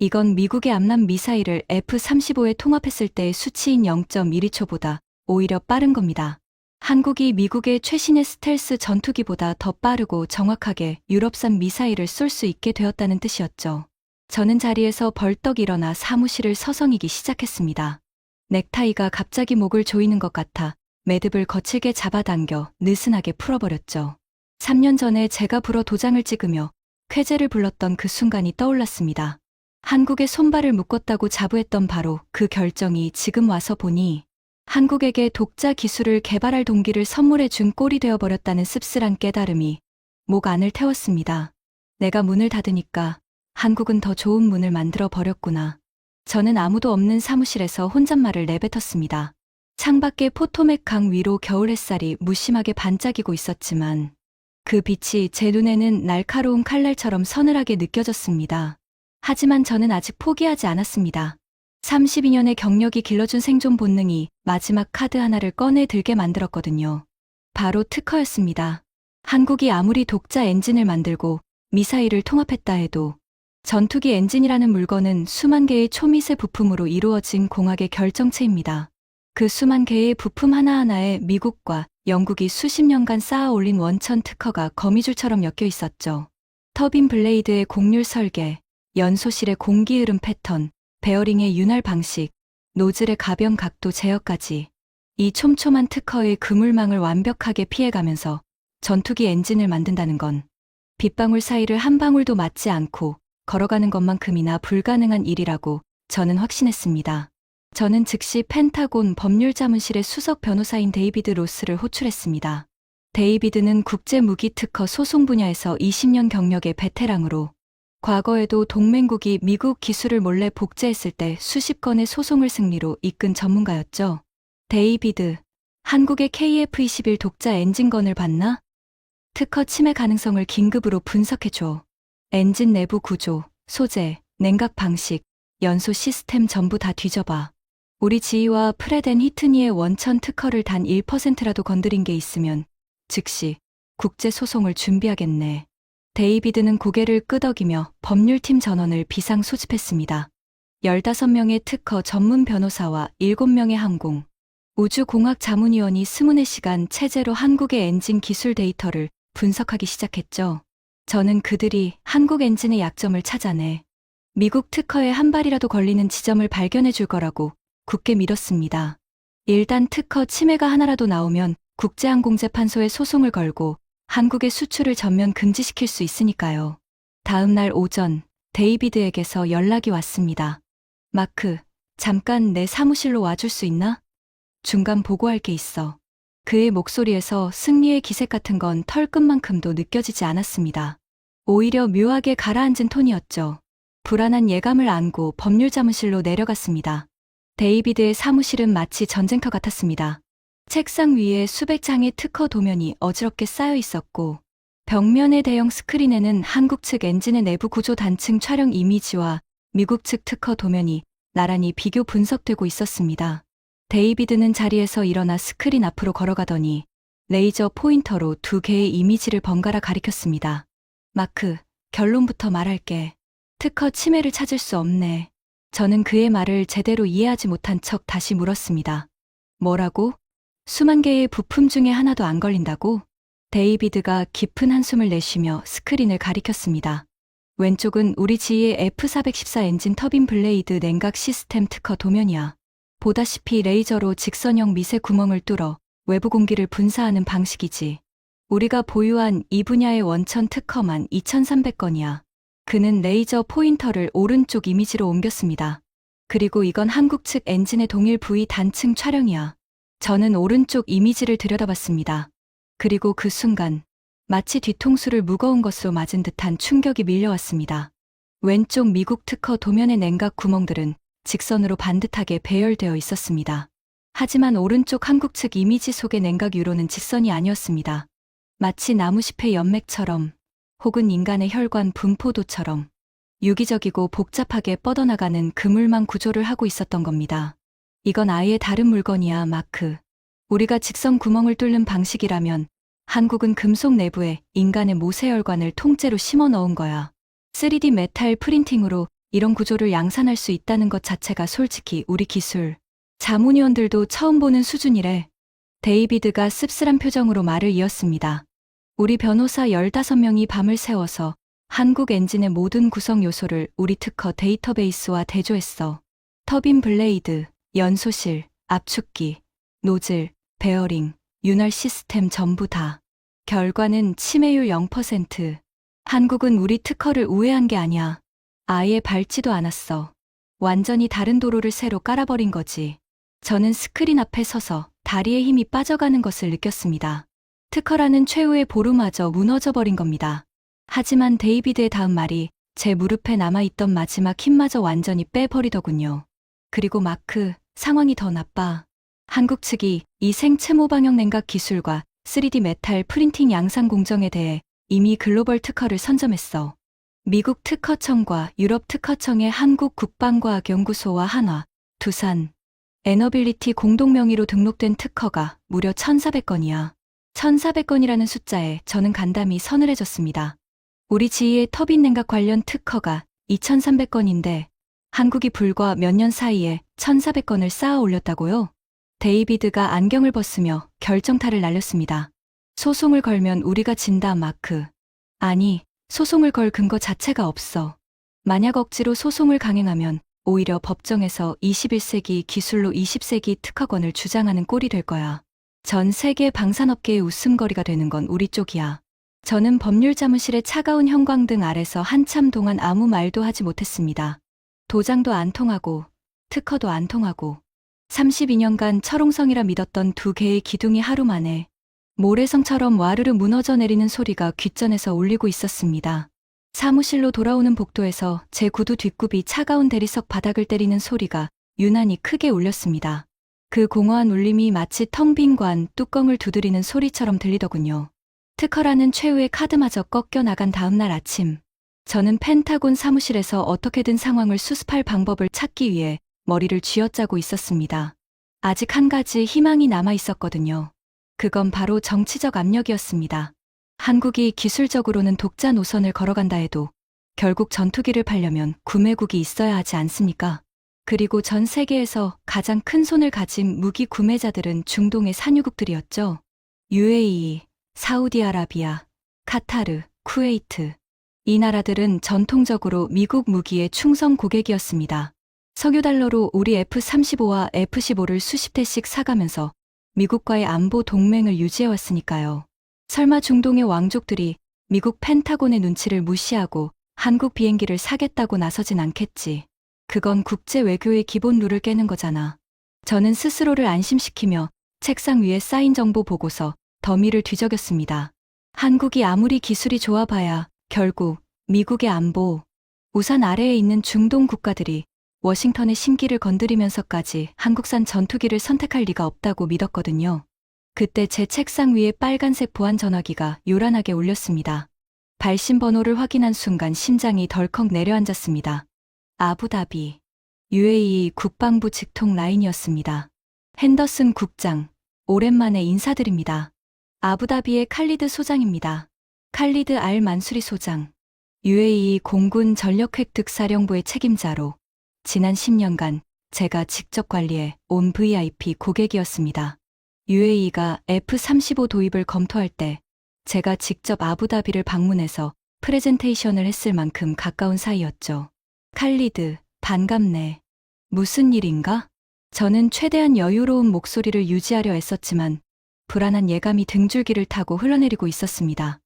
이건 미국의 암람 미사일을 F-35에 통합했을 때의 수치인 0.12초보다 오히려 빠른 겁니다. 한국이 미국의 최신의 스텔스 전투기보다 더 빠르고 정확하게 유럽산 미사일을 쏠 수 있게 되었다는 뜻이었죠. 저는 자리에서 벌떡 일어나 사무실을 서성이기 시작했습니다. 넥타이가 갑자기 목을 조이는 것 같아 매듭을 거칠게 잡아당겨 느슨하게 풀어버렸죠. 3년 전에 제가 불어 도장을 찍으며 쾌재를 불렀던 그 순간이 떠올랐습니다. 한국에 손발을 묶었다고 자부했던 바로 그 결정이 지금 와서 보니 한국에게 독자 기술을 개발할 동기를 선물해 준 꼴이 되어버렸다는 씁쓸한 깨달음이 목 안을 태웠습니다. 내가 문을 닫으니까 한국은 더 좋은 문을 만들어 버렸구나. 저는 아무도 없는 사무실에서 혼잣말을 내뱉었습니다. 창밖에 포토맥 강 위로 겨울 햇살이 무심하게 반짝이고 있었지만 그 빛이 제 눈에는 날카로운 칼날처럼 서늘하게 느껴졌습니다. 하지만 저는 아직 포기하지 않았습니다. 32년의 경력이 길러준 생존 본능이 마지막 카드 하나를 꺼내 들게 만들었거든요. 바로 특허였습니다. 한국이 아무리 독자 엔진을 만들고 미사일을 통합했다 해도 전투기 엔진이라는 물건은 수만 개의 초미세 부품으로 이루어진 공학의 결정체입니다. 그 수만 개의 부품 하나하나에 미국과 영국이 수십 년간 쌓아 올린 원천 특허가 거미줄처럼 엮여 있었죠. 터빈 블레이드의 곡률 설계, 연소실의 공기 흐름 패턴, 베어링의 윤활 방식, 노즐의 가변 각도 제어까지 이 촘촘한 특허의 그물망을 완벽하게 피해가면서 전투기 엔진을 만든다는 건 빗방울 사이를 한 방울도 맞지 않고 걸어가는 것만큼이나 불가능한 일이라고 저는 확신했습니다. 저는 즉시 펜타곤 법률자문실의 수석 변호사인 데이비드 로스를 호출했습니다. 데이비드는 국제무기특허 소송 분야에서 20년 경력의 베테랑으로 과거에도 동맹국이 미국 기술을 몰래 복제했을 때 수십 건의 소송을 승리로 이끈 전문가였죠. 데이비드, 한국의 KF-21 독자 엔진건을 봤나? 특허 침해 가능성을 긴급으로 분석해줘. 엔진 내부 구조, 소재, 냉각 방식, 연소 시스템 전부 다 뒤져봐. 우리 지휘와 프렛 앤 히트니의 원천 특허를 단 1%라도 건드린 게 있으면 즉시 국제 소송을 준비하겠네. 데이비드는 고개를 끄덕이며 법률팀 전원을 비상 소집했습니다. 15명의 특허 전문 변호사와 7명의 항공, 우주공학 자문위원이 24시간 체제로 한국의 엔진 기술 데이터를 분석하기 시작했죠. 저는 그들이 한국 엔진의 약점을 찾아내 미국 특허에 한 발이라도 걸리는 지점을 발견해 줄 거라고 굳게 믿었습니다. 일단 특허 침해가 하나라도 나오면 국제항공재판소에 소송을 걸고 한국의 수출을 전면 금지시킬 수 있으니까요. 다음 날 오전 데이비드에게서 연락이 왔습니다. 마크, 잠깐 내 사무실로 와줄 수 있나? 중간 보고할 게 있어. 그의 목소리에서 승리의 기색 같은 건 털끝만큼도 느껴지지 않았습니다. 오히려 묘하게 가라앉은 톤이었죠. 불안한 예감을 안고 법률 사무실로 내려갔습니다. 데이비드의 사무실은 마치 전쟁터 같았습니다. 책상 위에 수백 장의 특허 도면이 어지럽게 쌓여 있었고, 벽면의 대형 스크린에는 한국 측 엔진의 내부 구조 단층 촬영 이미지와 미국 측 특허 도면이 나란히 비교 분석되고 있었습니다. 데이비드는 자리에서 일어나 스크린 앞으로 걸어가더니 레이저 포인터로 두 개의 이미지를 번갈아 가리켰습니다. 마크, 결론부터 말할게. 특허 침해를 찾을 수 없네. 저는 그의 말을 제대로 이해하지 못한 척 다시 물었습니다. 뭐라고? 수만 개의 부품 중에 하나도 안 걸린다고? 데이비드가 깊은 한숨을 내쉬며 스크린을 가리켰습니다. 왼쪽은 우리 지휘의 F414 엔진 터빈 블레이드 냉각 시스템 특허 도면이야. 보다시피 레이저로 직선형 미세 구멍을 뚫어 외부 공기를 분사하는 방식이지. 우리가 보유한 이 분야의 원천 특허만 2,300건이야. 그는 레이저 포인터를 오른쪽 이미지로 옮겼습니다. 그리고 이건 한국 측 엔진의 동일 부위 단층 촬영이야. 저는 오른쪽 이미지를 들여다봤습니다. 그리고 그 순간 마치 뒤통수를 무거운 것으로 맞은 듯한 충격이 밀려왔습니다. 왼쪽 미국 특허 도면의 냉각 구멍들은 직선으로 반듯하게 배열되어 있었습니다. 하지만 오른쪽 한국 측 이미지 속의 냉각 유로는 직선이 아니었습니다. 마치 나무잎의 연맥처럼 혹은 인간의 혈관 분포도처럼 유기적이고 복잡하게 뻗어나가는 그물망 구조를 하고 있었던 겁니다. 이건 아예 다른 물건이야, 마크. 우리가 직선 구멍을 뚫는 방식이라면 한국은 금속 내부에 인간의 모세혈관을 통째로 심어 넣은 거야. 3D 메탈 프린팅으로 이런 구조를 양산할 수 있다는 것 자체가 솔직히 우리 기술 자문위원들도 처음 보는 수준이래. 데이비드가 씁쓸한 표정으로 말을 이었습니다. 우리 변호사 15명이 밤을 새워서 한국 엔진의 모든 구성 요소를 우리 특허 데이터베이스와 대조했어. 터빈 블레이드, 연소실, 압축기, 노즐, 베어링, 윤활 시스템 전부 다. 결과는 침해율 0%. 한국은 우리 특허를 우회한 게 아니야. 아예 밟지도 않았어. 완전히 다른 도로를 새로 깔아버린 거지. 저는 스크린 앞에 서서 다리에 힘이 빠져가는 것을 느꼈습니다. 특허라는 최후의 보루마저 무너져버린 겁니다. 하지만 데이비드의 다음 말이 제 무릎에 남아있던 마지막 힘마저 완전히 빼버리더군요. 그리고 마크, 상황이 더 나빠. 한국 측이 이 생채모 방형 냉각 기술과 3D 메탈 프린팅 양산 공정에 대해 이미 글로벌 특허를 선점했어. 미국 특허청과 유럽 특허청의 한국 국방과학연구소와 한화, 두산, 에너빌리티 공동 명의로 등록된 특허가 무려 1,400건이야. 1,400건이라는 숫자에 저는 간담이 서늘해졌습니다. 우리 지휘의 터빈 냉각 관련 특허가 2,300건인데 한국이 불과 몇 년 사이에 1,400건을 쌓아 올렸다고요? 데이비드가 안경을 벗으며 결정타를 날렸습니다. 소송을 걸면 우리가 진다, 마크. 아니, 소송을 걸 근거 자체가 없어. 만약 억지로 소송을 강행하면 오히려 법정에서 21세기 기술로 20세기 특허권을 주장하는 꼴이 될 거야. 전 세계 방산업계의 웃음거리가 되는 건 우리 쪽이야. 저는 법률 사무실의 차가운 형광등 아래서 한참 동안 아무 말도 하지 못했습니다. 도장도 안 통하고 특허도 안 통하고 32년간 철옹성이라 믿었던 두 개의 기둥이 하루 만에 모래성처럼 와르르 무너져 내리는 소리가 귓전에서 울리고 있었습니다. 사무실로 돌아오는 복도에서 제 구두 뒷굽이 차가운 대리석 바닥을 때리는 소리가 유난히 크게 울렸습니다. 그 공허한 울림이 마치 텅 빈 관 뚜껑을 두드리는 소리처럼 들리더군요. 특허라는 최후의 카드마저 꺾여 나간 다음 날 아침, 저는 펜타곤 사무실에서 어떻게든 상황을 수습할 방법을 찾기 위해 머리를 쥐어짜고 있었습니다. 아직 한 가지 희망이 남아 있었거든요. 그건 바로 정치적 압력이었습니다. 한국이 기술적으로는 독자 노선을 걸어간다 해도 결국 전투기를 팔려면 구매국이 있어야 하지 않습니까? 그리고 전 세계에서 가장 큰 손을 가진 무기 구매자들은 중동의 산유국들이었죠. UAE, 사우디아라비아, 카타르, 쿠웨이트. 이 나라들은 전통적으로 미국 무기의 충성 고객이었습니다. 석유 달러로 우리 F-35와 F-15를 수십 대씩 사가면서 미국과의 안보 동맹을 유지해왔으니까요. 설마 중동의 왕족들이 미국 펜타곤의 눈치를 무시하고 한국 비행기를 사겠다고 나서진 않겠지. 그건 국제 외교의 기본 룰을 깨는 거잖아. 저는 스스로를 안심시키며 책상 위에 쌓인 정보 보고서 더미를 뒤적였습니다. 한국이 아무리 기술이 좋아봐야 결국 미국의 안보, 우산 아래에 있는 중동 국가들이 워싱턴의 심기를 건드리면서까지 한국산 전투기를 선택할 리가 없다고 믿었거든요. 그때 제 책상 위에 빨간색 보안 전화기가 요란하게 울렸습니다. 발신 번호를 확인한 순간 심장이 덜컥 내려앉았습니다. 아부다비, UAE 국방부 직통 라인이었습니다. 핸더슨 국장, 오랜만에 인사드립니다. 아부다비의 칼리드 소장입니다. 칼리드 알 만수리 소장, UAE 공군 전력획득사령부의 책임자로 지난 10년간 제가 직접 관리해 온 VIP 고객이었습니다. UAE가 F-35 도입을 검토할 때 제가 직접 아부다비를 방문해서 프레젠테이션을 했을 만큼 가까운 사이였죠. 칼리드, 반갑네. 무슨 일인가? 저는 최대한 여유로운 목소리를 유지하려 애썼지만 불안한 예감이 등줄기를 타고 흘러내리고 있었습니다.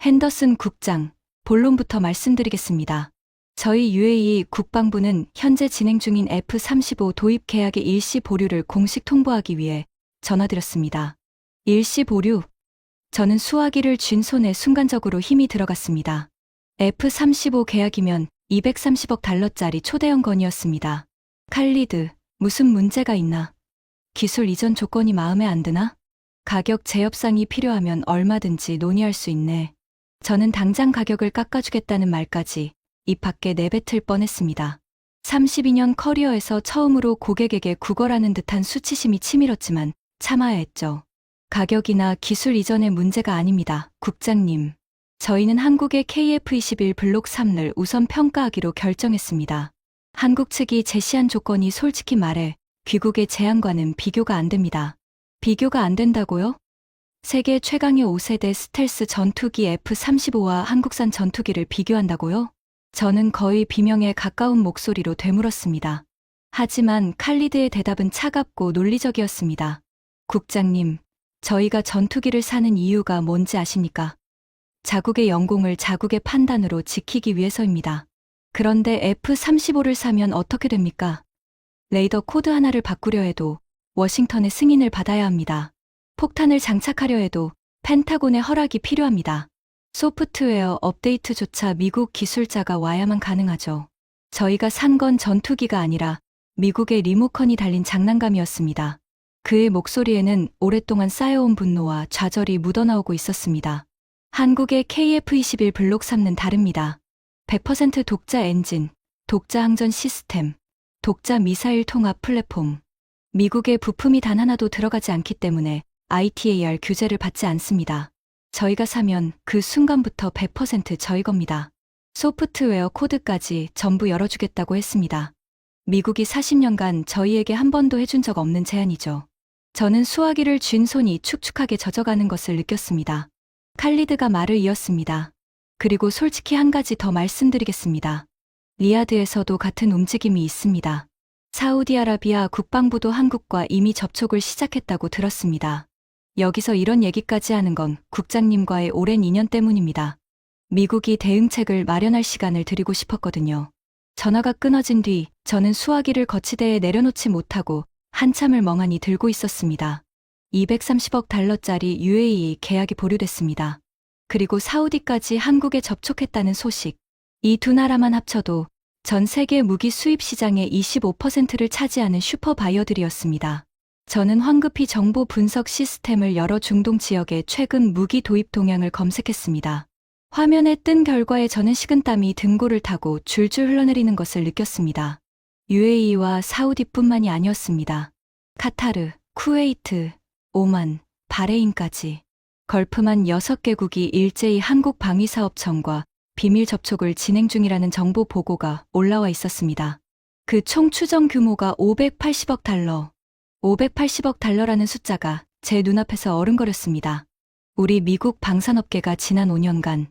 핸더슨 국장, 본론부터 말씀드리겠습니다. 저희 UAE 국방부는 현재 진행 중인 F-35 도입 계약의 일시 보류를 공식 통보하기 위해 전화드렸습니다. 일시 보류. 저는 수화기를 쥔 손에 순간적으로 힘이 들어갔습니다. F-35 계약이면 230억 달러짜리 초대형 건이었습니다. 칼리드, 무슨 문제가 있나? 기술 이전 조건이 마음에 안 드나? 가격 재협상이 필요하면 얼마든지 논의할 수 있네. 저는 당장 가격을 깎아주겠다는 말까지 입 밖에 내뱉을 뻔했습니다. 32년 커리어에서 처음으로 고객에게 구걸하는 듯한 수치심이 치밀었지만 참아야 했죠. 가격이나 기술 이전의 문제가 아닙니다, 국장님. 저희는 한국의 KF-21 블록 3를 우선 평가하기로 결정했습니다. 한국 측이 제시한 조건이 솔직히 말해 귀국의 제안과는 비교가 안 됩니다. 비교가 안 된다고요? 세계 최강의 5세대 스텔스 전투기 F-35와 한국산 전투기를 비교한다고요? 저는 거의 비명에 가까운 목소리로 되물었습니다. 하지만 칼리드의 대답은 차갑고 논리적이었습니다. 국장님, 저희가 전투기를 사는 이유가 뭔지 아십니까? 자국의 영공을 자국의 판단으로 지키기 위해서입니다. 그런데 F-35를 사면 어떻게 됩니까? 레이더 코드 하나를 바꾸려 해도 워싱턴의 승인을 받아야 합니다. 폭탄을 장착하려 해도 펜타곤의 허락이 필요합니다. 소프트웨어 업데이트조차 미국 기술자가 와야만 가능하죠. 저희가 산 건 전투기가 아니라 미국의 리모컨이 달린 장난감이었습니다. 그의 목소리에는 오랫동안 쌓여온 분노와 좌절이 묻어나오고 있었습니다. 한국의 KF-21 블록 3는 다릅니다. 100% 독자 엔진, 독자 항전 시스템, 독자 미사일 통합 플랫폼. 미국의 부품이 단 하나도 들어가지 않기 때문에 ITAR 규제를 받지 않습니다. 저희가 사면 그 순간부터 100% 저희 겁니다. 소프트웨어 코드까지 전부 열어주겠다고 했습니다. 미국이 40년간 저희에게 한 번도 해준 적 없는 제안이죠. 저는 수화기를 쥔 손이 축축하게 젖어가는 것을 느꼈습니다. 칼리드가 말을 이었습니다. 그리고 솔직히 한 가지 더 말씀드리겠습니다. 리야드에서도 같은 움직임이 있습니다. 사우디아라비아 국방부도 한국과 이미 접촉을 시작했다고 들었습니다. 여기서 이런 얘기까지 하는 건 국장님과의 오랜 인연 때문입니다. 미국이 대응책을 마련할 시간을 드리고 싶었거든요. 전화가 끊어진 뒤 저는 수화기를 거치대에 내려놓지 못하고 한참을 멍하니 들고 있었습니다. 230억 달러짜리 UAE 계약이 보류됐습니다. 그리고 사우디까지 한국에 접촉했다는 소식. 이 두 나라만 합쳐도 전 세계 무기 수입 시장의 25%를 차지하는 슈퍼바이어들이었습니다. 저는 황급히 정보 분석 시스템을 열어 중동 지역의 최근 무기 도입 동향을 검색했습니다. 화면에 뜬 결과에 저는 식은땀이 등골을 타고 줄줄 흘러내리는 것을 느꼈습니다. UAE와 사우디뿐만이 아니었습니다. 카타르, 쿠웨이트, 오만, 바레인까지. 걸프만 6개국이 일제히 한국 방위사업청과 비밀 접촉을 진행 중이라는 정보 보고가 올라와 있었습니다. 그 총 추정 규모가 580억 달러. 580억 달러라는 숫자가 제 눈앞에서 어른거렸습니다. 우리 미국 방산업계가 지난 5년간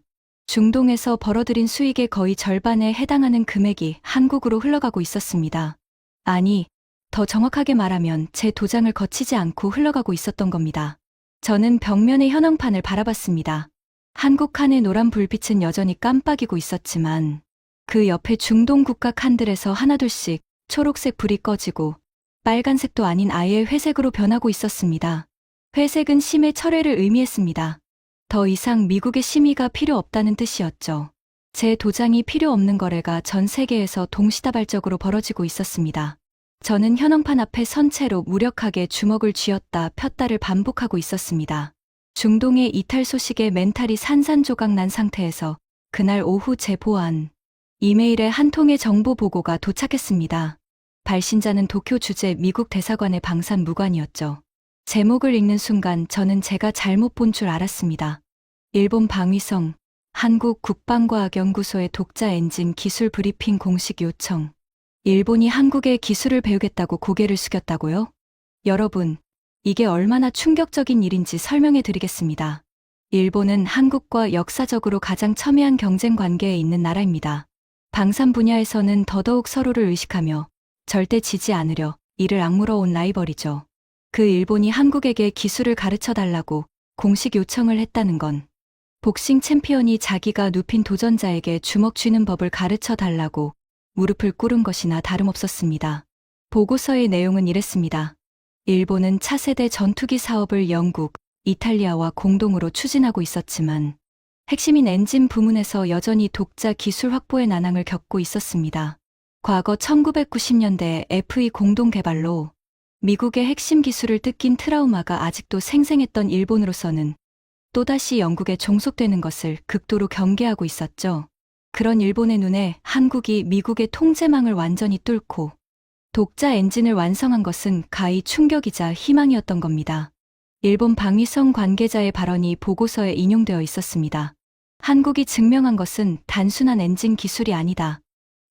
중동에서 벌어들인 수익의 거의 절반에 해당하는 금액이 한국으로 흘러가고 있었습니다. 아니, 더 정확하게 말하면 제 도장을 거치지 않고 흘러가고 있었던 겁니다. 저는 벽면의 현황판을 바라봤습니다. 한국 칸의 노란 불빛은 여전히 깜빡이고 있었지만 그 옆에 중동 국가 칸들에서 하나둘씩 초록색 불이 꺼지고 빨간색도 아닌 아예 회색으로 변하고 있었습니다. 회색은 심의 철회를 의미했습니다. 더 이상 미국의 심의가 필요 없다는 뜻이었죠. 제 도장이 필요 없는 거래가 전 세계에서 동시다발적으로 벌어지고 있었습니다. 저는 현황판 앞에 선 채로 무력하게 주먹을 쥐었다 폈다를 반복하고 있었습니다. 중동의 이탈 소식에 멘탈이 산산조각 난 상태에서 그날 오후 제 보안 이메일에 한 통의 정보 보고가 도착했습니다. 발신자는 도쿄 주재 미국 대사관의 방산 무관이었죠. 제목을 읽는 순간 저는 제가 잘못 본 줄 알았습니다. 일본 방위성 한국 국방과학연구소의 독자 엔진 기술 브리핑 공식 요청. 일본이 한국의 기술을 배우겠다고 고개를 숙였다고요? 여러분, 이게 얼마나 충격적인 일인지 설명해 드리겠습니다. 일본은 한국과 역사적으로 가장 첨예한 경쟁 관계에 있는 나라입니다. 방산 분야에서는 더더욱 서로를 의식하며 절대 지지 않으려 이를 악물어 온 라이벌이죠. 그 일본이 한국에게 기술을 가르쳐 달라고 공식 요청을 했다는 건 복싱 챔피언이 자기가 눕힌 도전자에게 주먹 쥐는 법을 가르쳐 달라고 무릎을 꿇은 것이나 다름없었습니다. 보고서의 내용은 이랬습니다. 일본은 차세대 전투기 사업을 영국, 이탈리아와 공동으로 추진하고 있었지만 핵심인 엔진 부문에서 여전히 독자 기술 확보의 난항을 겪고 있었습니다. 과거 1990년대 F2 공동 개발로 미국의 핵심 기술을 뜯긴 트라우마가 아직도 생생했던 일본으로서는 또다시 영국에 종속되는 것을 극도로 경계하고 있었죠. 그런 일본의 눈에 한국이 미국의 통제망을 완전히 뚫고 독자 엔진을 완성한 것은 가히 충격이자 희망이었던 겁니다. 일본 방위성 관계자의 발언이 보고서에 인용되어 있었습니다. 한국이 증명한 것은 단순한 엔진 기술이 아니다.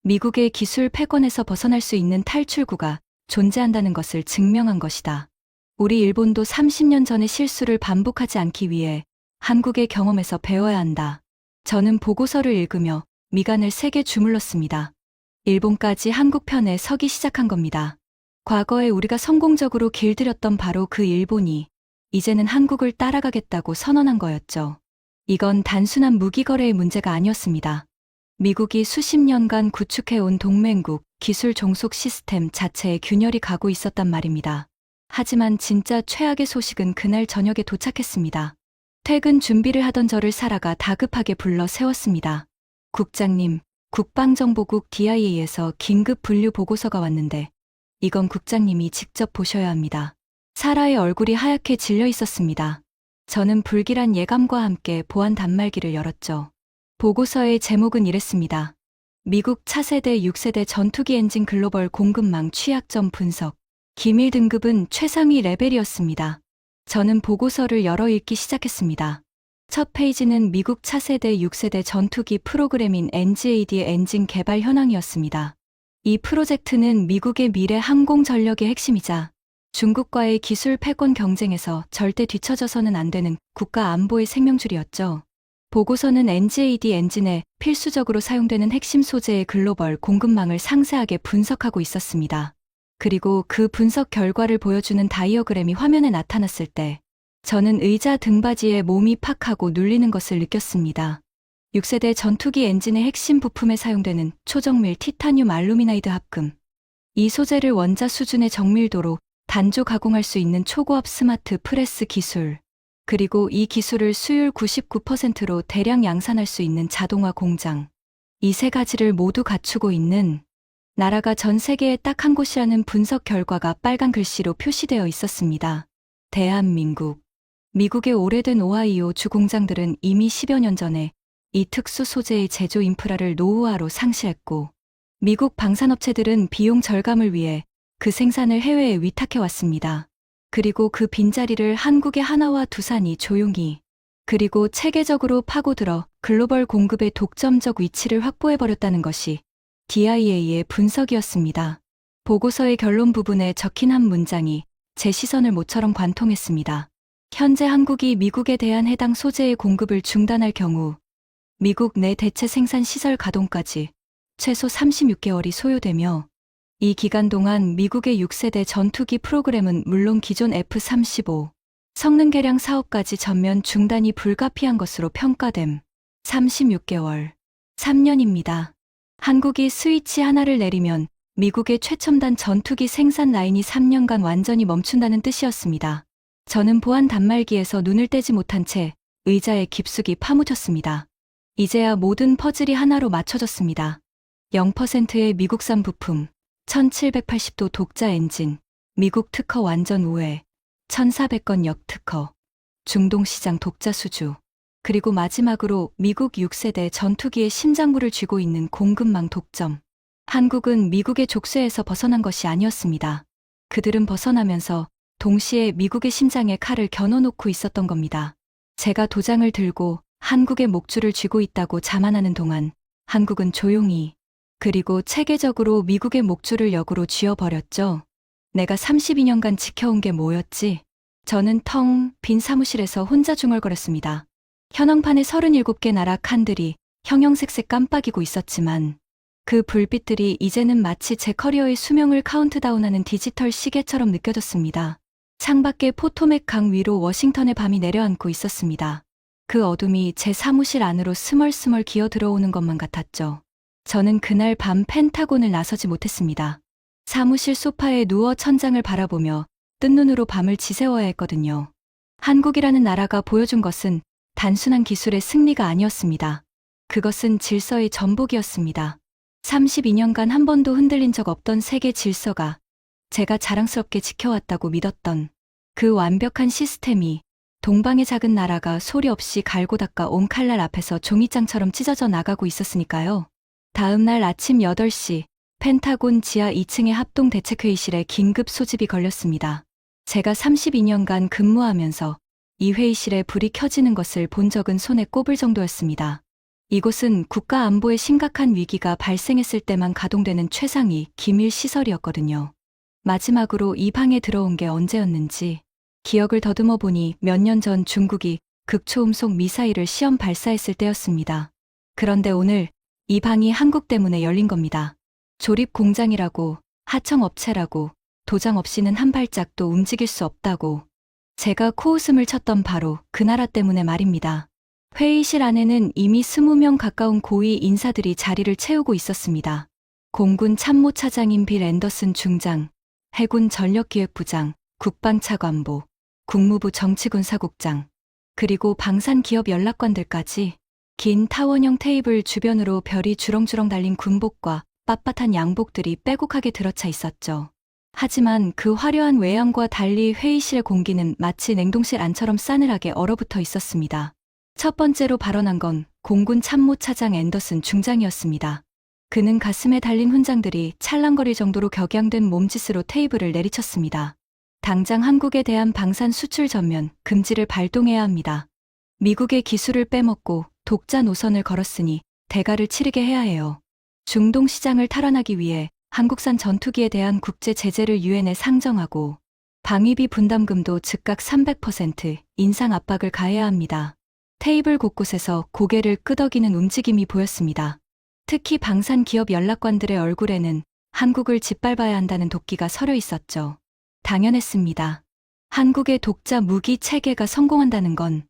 미국의 기술 패권에서 벗어날 수 있는 탈출구가 존재한다는 것을 증명한 것이다. 우리 일본도 30년 전의 실수를 반복하지 않기 위해 한국의 경험에서 배워야 한다. 저는 보고서를 읽으며 미간을 세게 주물렀습니다. 일본까지 한국 편에 서기 시작한 겁니다. 과거에 우리가 성공적으로 길들였던 바로 그 일본이 이제는 한국을 따라가겠다고 선언한 거였죠. 이건 단순한 무기거래의 문제가 아니었습니다. 미국이 수십 년간 구축해온 동맹국, 기술 종속 시스템 자체에 균열이 가고 있었단 말입니다. 하지만 진짜 최악의 소식은 그날 저녁에 도착했습니다. 퇴근 준비를 하던 저를 사라가 다급하게 불러 세웠습니다. 국장님, 국방정보국 DIA에서 긴급 분류 보고서가 왔는데 이건 국장님이 직접 보셔야 합니다. 사라의 얼굴이 하얗게 질려 있었습니다. 저는 불길한 예감과 함께 보안 단말기를 열었죠. 보고서의 제목은 이랬습니다. 미국 차세대 6세대 전투기 엔진 글로벌 공급망 취약점 분석. 기밀 등급은 최상위 레벨이었습니다. 저는 보고서를 열어 읽기 시작했습니다. 첫 페이지는 미국 차세대 6세대 전투기 프로그램인 NGAD의 엔진 개발 현황이었습니다. 이 프로젝트는 미국의 미래 항공 전력의 핵심이자 중국과의 기술 패권 경쟁에서 절대 뒤처져서는 안 되는 국가 안보의 생명줄이었죠. 보고서는 NGAD 엔진에 필수적으로 사용되는 핵심 소재의 글로벌 공급망을 상세하게 분석하고 있었습니다. 그리고 그 분석 결과를 보여주는 다이어그램이 화면에 나타났을 때 저는 의자 등받이에 몸이 팍 하고 눌리는 것을 느꼈습니다. 6세대 전투기 엔진의 핵심 부품에 사용되는 초정밀 티타늄 알루미나이드 합금. 이 소재를 원자 수준의 정밀도로 단조 가공할 수 있는 초고압 스마트 프레스 기술. 그리고 이 기술을 수율 99%로 대량 양산할 수 있는 자동화 공장. 이 세 가지를 모두 갖추고 있는 나라가 전 세계에 딱 한 곳이라는 분석 결과가 빨간 글씨로 표시되어 있었습니다. 대한민국. 미국의 오래된 오하이오 주 공장들은 이미 10여 년 전에 이 특수 소재의 제조 인프라를 노후화로 상실했고 미국 방산업체들은 비용 절감을 위해 그 생산을 해외에 위탁해왔습니다. 그리고 그 빈자리를 한국의 하나와 두산이 조용히 그리고 체계적으로 파고들어 글로벌 공급의 독점적 위치를 확보해버렸다는 것이 DIA의 분석이었습니다. 보고서의 결론 부분에 적힌 한 문장이 제 시선을 모처럼 관통했습니다. 현재 한국이 미국에 대한 해당 소재의 공급을 중단할 경우 미국 내 대체 생산 시설 가동까지 최소 36개월이 소요되며 이 기간 동안 미국의 6세대 전투기 프로그램은 물론 기존 F-35 성능 개량 사업까지 전면 중단이 불가피한 것으로 평가됨. 36개월, 3년입니다. 한국이 스위치 하나를 내리면 미국의 최첨단 전투기 생산 라인이 3년간 완전히 멈춘다는 뜻이었습니다. 저는 보안 단말기에서 눈을 떼지 못한 채 의자에 깊숙이 파묻혔습니다. 이제야 모든 퍼즐이 하나로 맞춰졌습니다. 0%의 미국산 부품, 1780도 독자 엔진, 미국 특허 완전 우회, 1400건 역특허, 중동시장 독자 수주, 그리고 마지막으로 미국 6세대 전투기의 심장부를 쥐고 있는 공급망 독점. 한국은 미국의 족쇄에서 벗어난 것이 아니었습니다. 그들은 벗어나면서 동시에 미국의 심장에 칼을 겨눠놓고 있었던 겁니다. 제가 도장을 들고 한국의 목줄을 쥐고 있다고 자만하는 동안 한국은 조용히, 그리고 체계적으로 미국의 목줄을 역으로 쥐어버렸죠. 내가 32년간 지켜온 게 뭐였지? 저는 텅 빈 사무실에서 혼자 중얼거렸습니다. 현황판에 37개 나라 칸들이 형형색색 깜빡이고 있었지만 그 불빛들이 이제는 마치 제 커리어의 수명을 카운트다운하는 디지털 시계처럼 느껴졌습니다. 창밖에 포토맥 강 위로 워싱턴의 밤이 내려앉고 있었습니다. 그 어둠이 제 사무실 안으로 스멀스멀 기어 들어오는 것만 같았죠. 저는 그날 밤 펜타곤을 나서지 못했습니다. 사무실 소파에 누워 천장을 바라보며 뜬 눈으로 밤을 지새워야 했거든요. 한국이라는 나라가 보여준 것은 단순한 기술의 승리가 아니었습니다. 그것은 질서의 전복이었습니다. 32년간 한 번도 흔들린 적 없던 세계 질서가 제가 자랑스럽게 지켜왔다고 믿었던 그 완벽한 시스템이 동방의 작은 나라가 소리 없이 갈고 닦아 온 칼날 앞에서 종이장처럼 찢어져 나가고 있었으니까요. 다음 날 아침 8시 펜타곤 지하 2층의 합동대책회의실에 긴급 소집이 걸렸습니다. 제가 32년간 근무하면서 이 회의실에 불이 켜지는 것을 본 적은 손에 꼽을 정도였습니다. 이곳은 국가 안보에 심각한 위기가 발생했을 때만 가동되는 최상위 기밀 시설이었거든요. 마지막으로 이 방에 들어온 게 언제였는지 기억을 더듬어 보니 몇 년 전 중국이 극초음속 미사일을 시험 발사했을 때였습니다. 그런데 오늘 이 방이 한국 때문에 열린 겁니다. 조립 공장이라고, 하청업체라고, 도장 없이는 한 발짝도 움직일 수 없다고. 제가 코웃음을 쳤던 바로 그 나라 때문에 말입니다. 회의실 안에는 이미 20명 가까운 고위 인사들이 자리를 채우고 있었습니다. 공군 참모차장인 빌 앤더슨 중장, 해군 전력기획부장, 국방차관보, 국무부 정치군사국장, 그리고 방산기업 연락관들까지 긴 타원형 테이블 주변으로 별이 주렁주렁 달린 군복과 빳빳한 양복들이 빼곡하게 들어차 있었죠. 하지만 그 화려한 외양과 달리 회의실의 공기는 마치 냉동실 안처럼 싸늘하게 얼어붙어 있었습니다. 첫 번째로 발언한 건 공군 참모차장 앤더슨 중장이었습니다. 그는 가슴에 달린 훈장들이 찰랑거릴 정도로 격양된 몸짓으로 테이블을 내리쳤습니다. 당장 한국에 대한 방산 수출 전면 금지를 발동해야 합니다. 미국의 기술을 빼먹고 독자 노선을 걸었으니 대가를 치르게 해야 해요. 중동 시장을 탈환하기 위해 한국산 전투기에 대한 국제 제재를 유엔에 상정하고 방위비 분담금도 즉각 300% 인상 압박을 가해야 합니다. 테이블 곳곳에서 고개를 끄덕이는 움직임이 보였습니다. 특히 방산 기업 연락관들의 얼굴에는 한국을 짓밟아야 한다는 도끼가 서려 있었죠. 당연했습니다. 한국의 독자 무기 체계가 성공한다는 건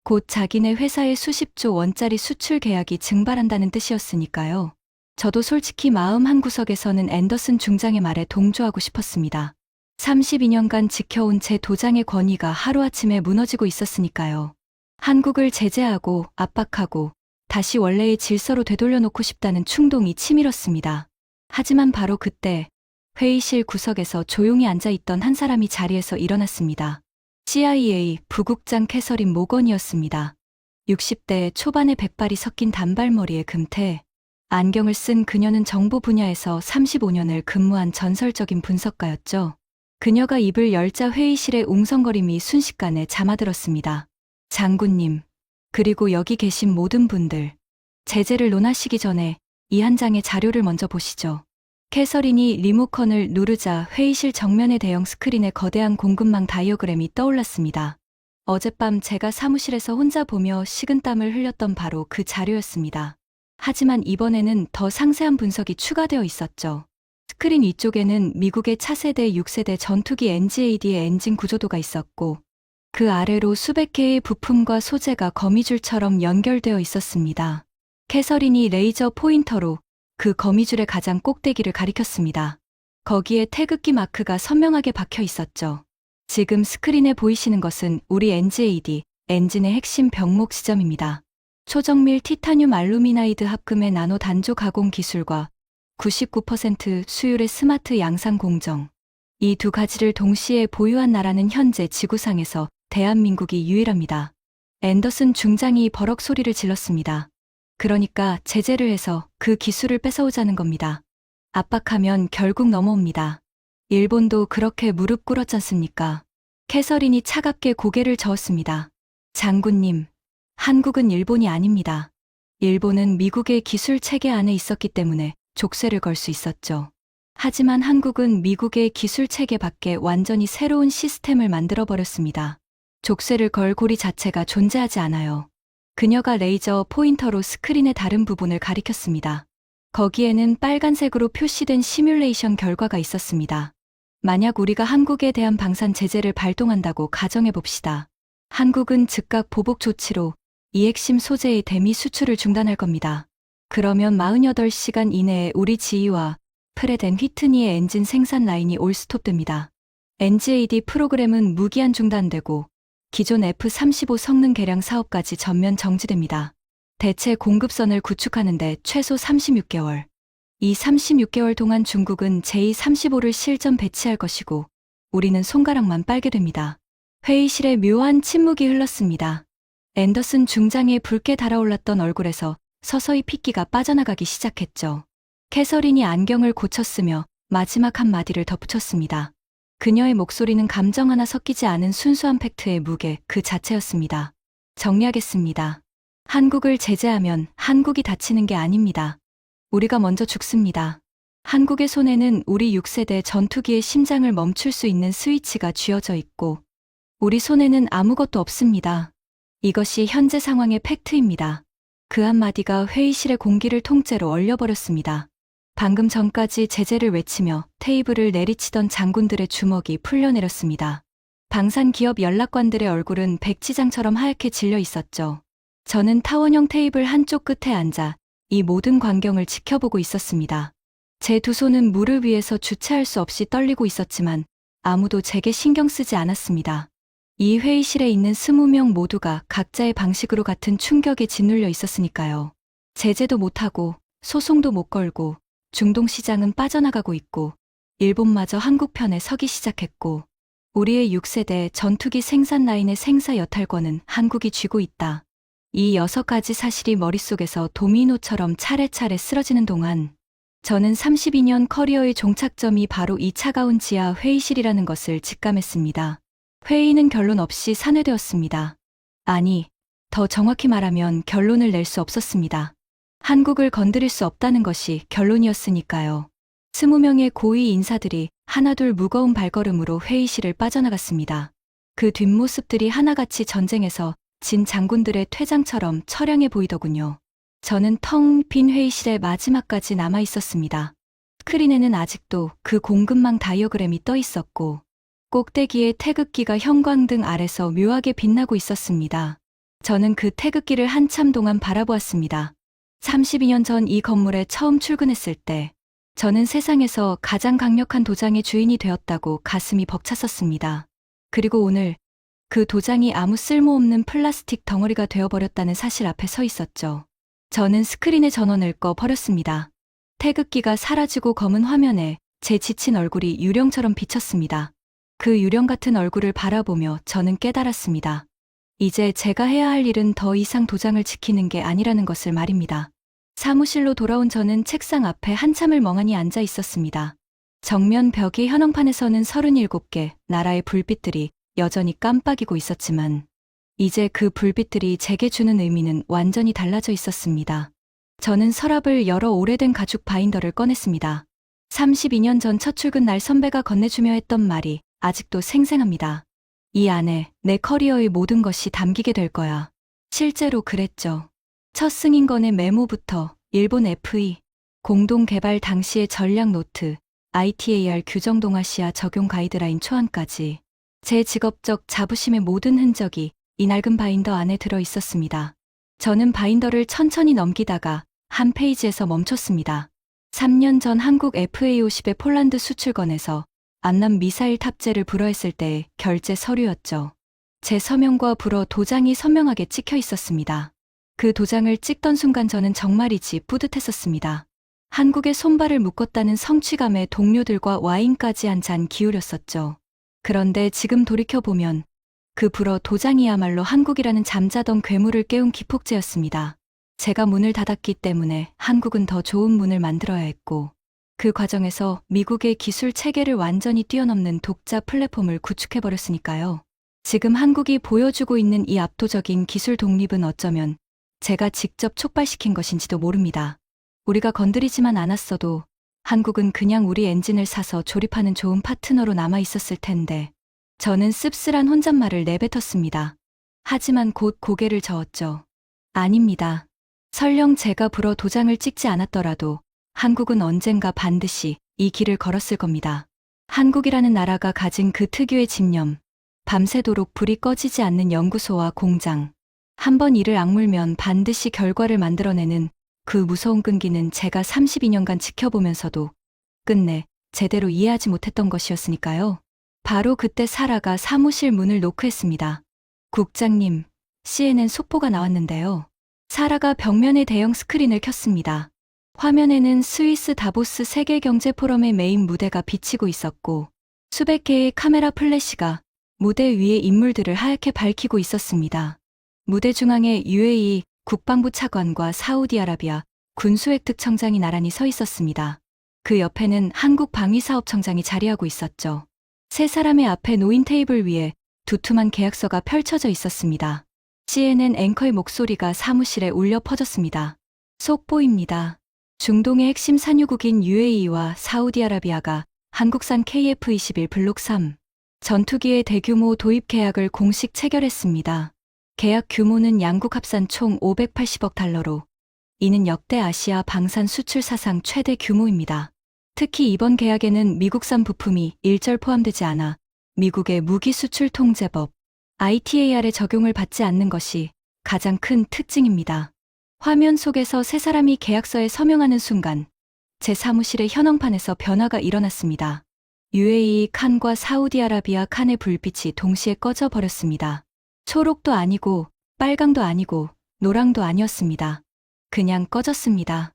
곧 자기네 회사의 수십조 원짜리 수출 계약이 증발한다는 뜻이었으니까요. 저도 솔직히 마음 한구석에서는 앤더슨 중장의 말에 동조하고 싶었습니다. 32년간 지켜온 제 도장의 권위가 하루아침에 무너지고 있었으니까요. 한국을 제재하고 압박하고 다시 원래의 질서로 되돌려놓고 싶다는 충동이 치밀었습니다. 하지만 바로 그때 회의실 구석에서 조용히 앉아있던 한 사람이 자리에서 일어났습니다. CIA 부국장 캐서린 모건이었습니다. 60대 초반의 백발이 섞인 단발머리에 금태, 안경을 쓴 그녀는 정보 분야에서 35년을 근무한 전설적인 분석가였죠. 그녀가 입을 열자 회의실의 웅성거림이 순식간에 잠아들었습니다. 장군님, 그리고 여기 계신 모든 분들, 제재를 논하시기 전에 이 한 장의 자료를 먼저 보시죠. 캐서린이 리모컨을 누르자 회의실 정면의 대형 스크린에 거대한 공급망 다이어그램이 떠올랐습니다. 어젯밤 제가 사무실에서 혼자 보며 식은땀을 흘렸던 바로 그 자료였습니다. 하지만 이번에는 더 상세한 분석이 추가되어 있었죠. 스크린 위쪽에는 미국의 차세대 6세대 전투기 NGAD의 엔진 구조도가 있었고 그 아래로 수백 개의 부품과 소재가 거미줄처럼 연결되어 있었습니다. 캐서린이 레이저 포인터로 그 거미줄의 가장 꼭대기를 가리켰습니다. 거기에 태극기 마크가 선명하게 박혀 있었죠. 지금 스크린에 보이시는 것은 우리 NGAD, 엔진의 핵심 병목 지점입니다. 초정밀 티타늄 알루미나이드 합금의 나노 단조 가공 기술과 99% 수율의 스마트 양산 공정. 이 두 가지를 동시에 보유한 나라는 현재 지구상에서 대한민국이 유일합니다. 앤더슨 중장이 버럭 소리를 질렀습니다. 그러니까 제재를 해서 그 기술을 뺏어오자는 겁니다. 압박하면 결국 넘어옵니다. 일본도 그렇게 무릎 꿇었지 않습니까? 캐서린이 차갑게 고개를 저었습니다. 장군님, 한국은 일본이 아닙니다. 일본은 미국의 기술 체계 안에 있었기 때문에 족쇄를 걸 수 있었죠. 하지만 한국은 미국의 기술 체계 밖에 완전히 새로운 시스템을 만들어버렸습니다. 족쇄를 걸 고리 자체가 존재하지 않아요. 그녀가 레이저 포인터로 스크린의 다른 부분을 가리켰습니다. 거기에는 빨간색으로 표시된 시뮬레이션 결과가 있었습니다. 만약 우리가 한국에 대한 방산 제재를 발동한다고 가정해 봅시다. 한국은 즉각 보복 조치로 이 핵심 소재의 대미 수출을 중단할 겁니다. 그러면 48시간 이내에 우리 지휘와 프렛 앤 휘트니의 엔진 생산 라인이 올 스톱됩니다. NGAD 프로그램은 무기한 중단되고 기존 F-35 성능 개량 사업까지 전면 정지됩니다. 대체 공급선을 구축하는데 최소 36개월. 이 36개월 동안 중국은 J-35를 실전 배치할 것이고 우리는 손가락만 빨게 됩니다. 회의실에 묘한 침묵이 흘렀습니다. 앤더슨 중장의 붉게 달아올랐던 얼굴에서 서서히 핏기가 빠져나가기 시작했죠. 캐서린이 안경을 고쳤으며 마지막 한마디를 덧붙였습니다. 그녀의 목소리는 감정 하나 섞이지 않은 순수한 팩트의 무게 그 자체였습니다. 정리하겠습니다. 한국을 제재하면 한국이 다치는 게 아닙니다. 우리가 먼저 죽습니다. 한국의 손에는 우리 6세대 전투기의 심장을 멈출 수 있는 스위치가 쥐어져 있고 우리 손에는 아무것도 없습니다. 이것이 현재 상황의 팩트입니다. 그 한마디가 회의실의 공기를 통째로 얼려버렸습니다. 방금 전까지 제재를 외치며 테이블을 내리치던 장군들의 주먹이 풀려내렸습니다. 방산기업 연락관들의 얼굴은 백지장처럼 하얗게 질려 있었죠. 저는 타원형 테이블 한쪽 끝에 앉아 이 모든 광경을 지켜보고 있었습니다. 제 두 손은 무릎 위에서 주체할 수 없이 떨리고 있었지만 아무도 제게 신경 쓰지 않았습니다. 이 회의실에 있는 20명 모두가 각자의 방식으로 같은 충격에 짓눌려 있었으니까요. 제재도 못하고 소송도 못 걸고 중동 시장은 빠져나가고 있고 일본마저 한국 편에 서기 시작했고 우리의 6세대 전투기 생산 라인의 생사 여탈권은 한국이 쥐고 있다. 이 6가지 사실이 머릿속에서 도미노처럼 차례차례 쓰러지는 동안 저는 32년 커리어의 종착점이 바로 이 차가운 지하 회의실이라는 것을 직감했습니다. 회의는 결론 없이 산회되었습니다. 아니, 더 정확히 말하면 결론을 낼 수 없었습니다. 한국을 건드릴 수 없다는 것이 결론이었으니까요. 20명의 고위 인사들이 하나둘 무거운 발걸음으로 회의실을 빠져나갔습니다. 그 뒷모습들이 하나같이 전쟁에서 진 장군들의 퇴장처럼 처량해 보이더군요. 저는 텅 빈 회의실의 마지막까지 남아 있었습니다. 스크린에는 아직도 그 공급망 다이어그램이 떠 있었고 꼭대기에 태극기가 형광등 아래서 묘하게 빛나고 있었습니다. 저는 그 태극기를 한참 동안 바라보았습니다. 32년 전 이 건물에 처음 출근했을 때 저는 세상에서 가장 강력한 도장의 주인이 되었다고 가슴이 벅찼었습니다. 그리고 오늘 그 도장이 아무 쓸모없는 플라스틱 덩어리가 되어버렸다는 사실 앞에 서 있었죠. 저는 스크린의 전원을 꺼 버렸습니다. 태극기가 사라지고 검은 화면에 제 지친 얼굴이 유령처럼 비쳤습니다. 그 유령 같은 얼굴을 바라보며 저는 깨달았습니다. 이제 제가 해야 할 일은 더 이상 도장을 지키는 게 아니라는 것을 말입니다. 사무실로 돌아온 저는 책상 앞에 한참을 멍하니 앉아 있었습니다. 정면 벽의 현황판에서는 37개 나라의 불빛들이 여전히 깜빡이고 있었지만 이제 그 불빛들이 제게 주는 의미는 완전히 달라져 있었습니다. 저는 서랍을 열어 오래된 가죽 바인더를 꺼냈습니다. 32년 전 첫 출근 날 선배가 건네주며 했던 말이 아직도 생생합니다. 이 안에 내 커리어의 모든 것이 담기게 될 거야. 실제로 그랬죠. 첫 승인건의 메모부터 일본 FE, 공동개발 당시의 전략 노트, ITAR 규정 동아시아 적용 가이드라인 초안까지 제 직업적 자부심의 모든 흔적이 이 낡은 바인더 안에 들어 있었습니다. 저는 바인더를 천천히 넘기다가 한 페이지에서 멈췄습니다. 3년 전 한국 FA50의 폴란드 수출건에서 안남 미사일 탑재를 불허했을 때의 결제 서류였죠. 제 서명과 불어 도장이 선명하게 찍혀 있었습니다. 그 도장을 찍던 순간 저는 정말이지 뿌듯했었습니다. 한국에 손발을 묶었다는 성취감에 동료들과 와인까지 한 잔 기울였었죠. 그런데 지금 돌이켜보면 그 불어 도장이야말로 한국이라는 잠자던 괴물을 깨운 기폭제였습니다. 제가 문을 닫았기 때문에 한국은 더 좋은 문을 만들어야 했고, 그 과정에서 미국의 기술 체계를 완전히 뛰어넘는 독자 플랫폼을 구축해버렸으니까요. 지금 한국이 보여주고 있는 이 압도적인 기술 독립은 어쩌면 제가 직접 촉발시킨 것인지도 모릅니다. 우리가 건드리지만 않았어도 한국은 그냥 우리 엔진을 사서 조립하는 좋은 파트너로 남아 있었을 텐데, 저는 씁쓸한 혼잣말을 내뱉었습니다. 하지만 곧 고개를 저었죠. 아닙니다. 설령 제가 불어 도장을 찍지 않았더라도 한국은 언젠가 반드시 이 길을 걸었을 겁니다. 한국이라는 나라가 가진 그 특유의 집념, 밤새도록 불이 꺼지지 않는 연구소와 공장, 한번 이를 악물면 반드시 결과를 만들어내는 그 무서운 끈기는 제가 32년간 지켜보면서도 끝내 제대로 이해하지 못했던 것이었으니까요. 바로 그때 사라가 사무실 문을 노크했습니다. 국장님, CNN 속보가 나왔는데요. 사라가 벽면에 대형 스크린을 켰습니다. 화면에는 스위스 다보스 세계경제포럼의 메인 무대가 비치고 있었고, 수백 개의 카메라 플래시가 무대 위의 인물들을 하얗게 밝히고 있었습니다. 무대 중앙에 UAE 국방부 차관과 사우디아라비아 군수획특청장이 나란히 서 있었습니다. 그 옆에는 한국 방위사업청장이 자리하고 있었죠. 세 사람의 앞에 놓인 테이블 위에 두툼한 계약서가 펼쳐져 있었습니다. CNN 앵커의 목소리가 사무실에 울려 퍼졌습니다. 속보입니다. 중동의 핵심 산유국인 UAE와 사우디아라비아가 한국산 KF-21 블록 3 전투기의 대규모 도입 계약을 공식 체결했습니다. 계약 규모는 양국 합산 총 580억 달러로 이는 역대 아시아 방산 수출 사상 최대 규모입니다. 특히 이번 계약에는 미국산 부품이 일절 포함되지 않아 미국의 무기 수출 통제법 ITAR의 적용을 받지 않는 것이 가장 큰 특징입니다. 화면 속에서 세 사람이 계약서에 서명하는 순간 제 사무실의 현황판에서 변화가 일어났습니다. UAE 칸과 사우디아라비아 칸의 불빛이 동시에 꺼져 버렸습니다. 초록도 아니고 빨강도 아니고 노랑도 아니었습니다. 그냥 꺼졌습니다.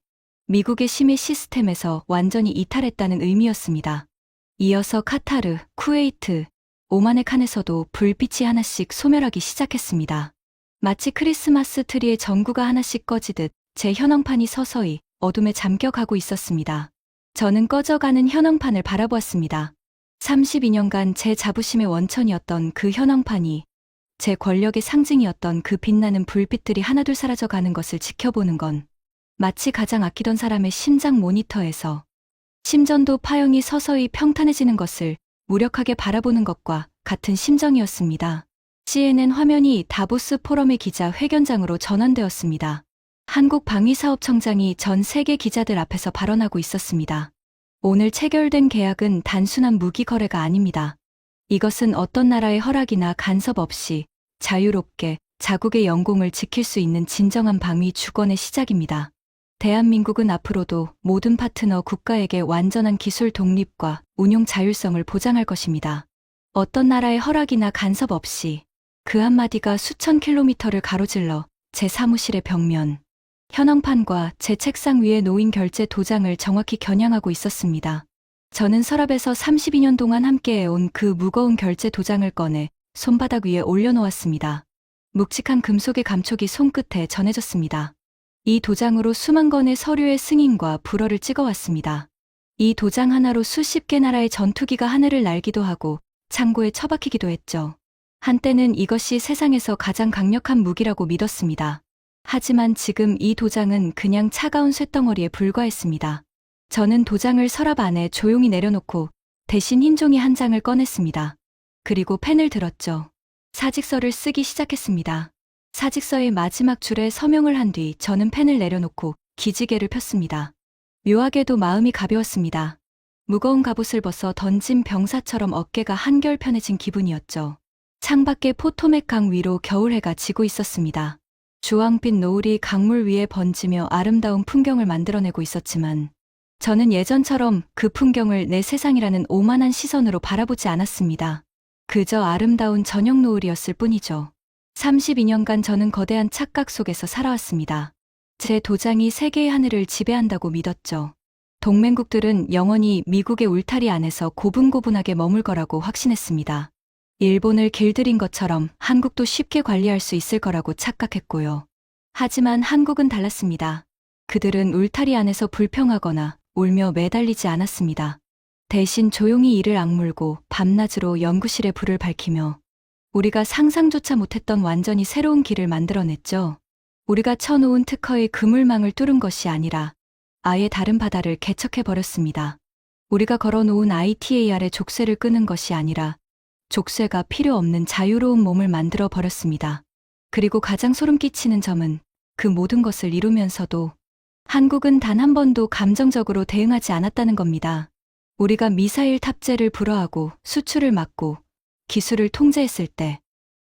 미국의 심의 시스템에서 완전히 이탈했다는 의미였습니다. 이어서 카타르, 쿠웨이트, 오만의 칸에서도 불빛이 하나씩 소멸하기 시작했습니다. 마치 크리스마스 트리의 전구가 하나씩 꺼지듯 제 현황판이 서서히 어둠에 잠겨가고 있었습니다. 저는 꺼져가는 현황판을 바라보았습니다. 32년간 제 자부심의 원천이었던 그 현황판이 제 권력의 상징이었던 그 빛나는 불빛들이 하나둘 사라져가는 것을 지켜보는 건 마치 가장 아끼던 사람의 심장 모니터에서 심전도 파형이 서서히 평탄해지는 것을 무력하게 바라보는 것과 같은 심정이었습니다. CNN 화면이 다보스 포럼의 기자 회견장으로 전환되었습니다. 한국 방위사업청장이 전 세계 기자들 앞에서 발언하고 있었습니다. 오늘 체결된 계약은 단순한 무기 거래가 아닙니다. 이것은 어떤 나라의 허락이나 간섭 없이 자유롭게 자국의 영공을 지킬 수 있는 진정한 방위 주권의 시작입니다. 대한민국은 앞으로도 모든 파트너 국가에게 완전한 기술 독립과 운용 자율성을 보장할 것입니다. 어떤 나라의 허락이나 간섭 없이 그 한마디가 수천 킬로미터를 가로질러 제 사무실의 벽면, 현황판과 제 책상 위에 놓인 결제 도장을 정확히 겨냥하고 있었습니다. 저는 서랍에서 32년 동안 함께해온 그 무거운 결제 도장을 꺼내 손바닥 위에 올려놓았습니다. 묵직한 금속의 감촉이 손끝에 전해졌습니다. 이 도장으로 수만 건의 서류의 승인과 불어를 찍어왔습니다. 이 도장 하나로 수십 개 나라의 전투기가 하늘을 날기도 하고 창고에 처박히기도 했죠. 한때는 이것이 세상에서 가장 강력한 무기라고 믿었습니다. 하지만 지금 이 도장은 그냥 차가운 쇳덩어리에 불과했습니다. 저는 도장을 서랍 안에 조용히 내려놓고 대신 흰 종이 한 장을 꺼냈습니다. 그리고 펜을 들었죠. 사직서를 쓰기 시작했습니다. 사직서의 마지막 줄에 서명을 한 뒤 저는 펜을 내려놓고 기지개를 폈습니다. 묘하게도 마음이 가벼웠습니다. 무거운 갑옷을 벗어 던진 병사처럼 어깨가 한결 편해진 기분이었죠. 창밖에 포토맥 강 위로 겨울해가 지고 있었습니다. 주황빛 노을이 강물 위에 번지며 아름다운 풍경을 만들어내고 있었지만 저는 예전처럼 그 풍경을 내 세상이라는 오만한 시선으로 바라보지 않았습니다. 그저 아름다운 저녁 노을이었을 뿐이죠. 32년간 저는 거대한 착각 속에서 살아왔습니다. 제 도장이 세계의 하늘을 지배한다고 믿었죠. 동맹국들은 영원히 미국의 울타리 안에서 고분고분하게 머물 거라고 확신했습니다. 일본을 길들인 것처럼 한국도 쉽게 관리할 수 있을 거라고 착각했고요. 하지만 한국은 달랐습니다. 그들은 울타리 안에서 불평하거나 울며 매달리지 않았습니다. 대신 조용히 이를 악물고 밤낮으로 연구실에 불을 밝히며 우리가 상상조차 못했던 완전히 새로운 길을 만들어냈죠. 우리가 쳐놓은 특허의 그물망을 뚫은 것이 아니라 아예 다른 바다를 개척해버렸습니다. 우리가 걸어놓은 ITAR의 족쇄를 끄는 것이 아니라 족쇄가 필요 없는 자유로운 몸을 만들어 버렸습니다. 그리고 가장 소름 끼치는 점은 그 모든 것을 이루면서도 한국은 단 한 번도 감정적으로 대응하지 않았다는 겁니다. 우리가 미사일 탑재를 불허하고 수출을 막고 기술을 통제했을 때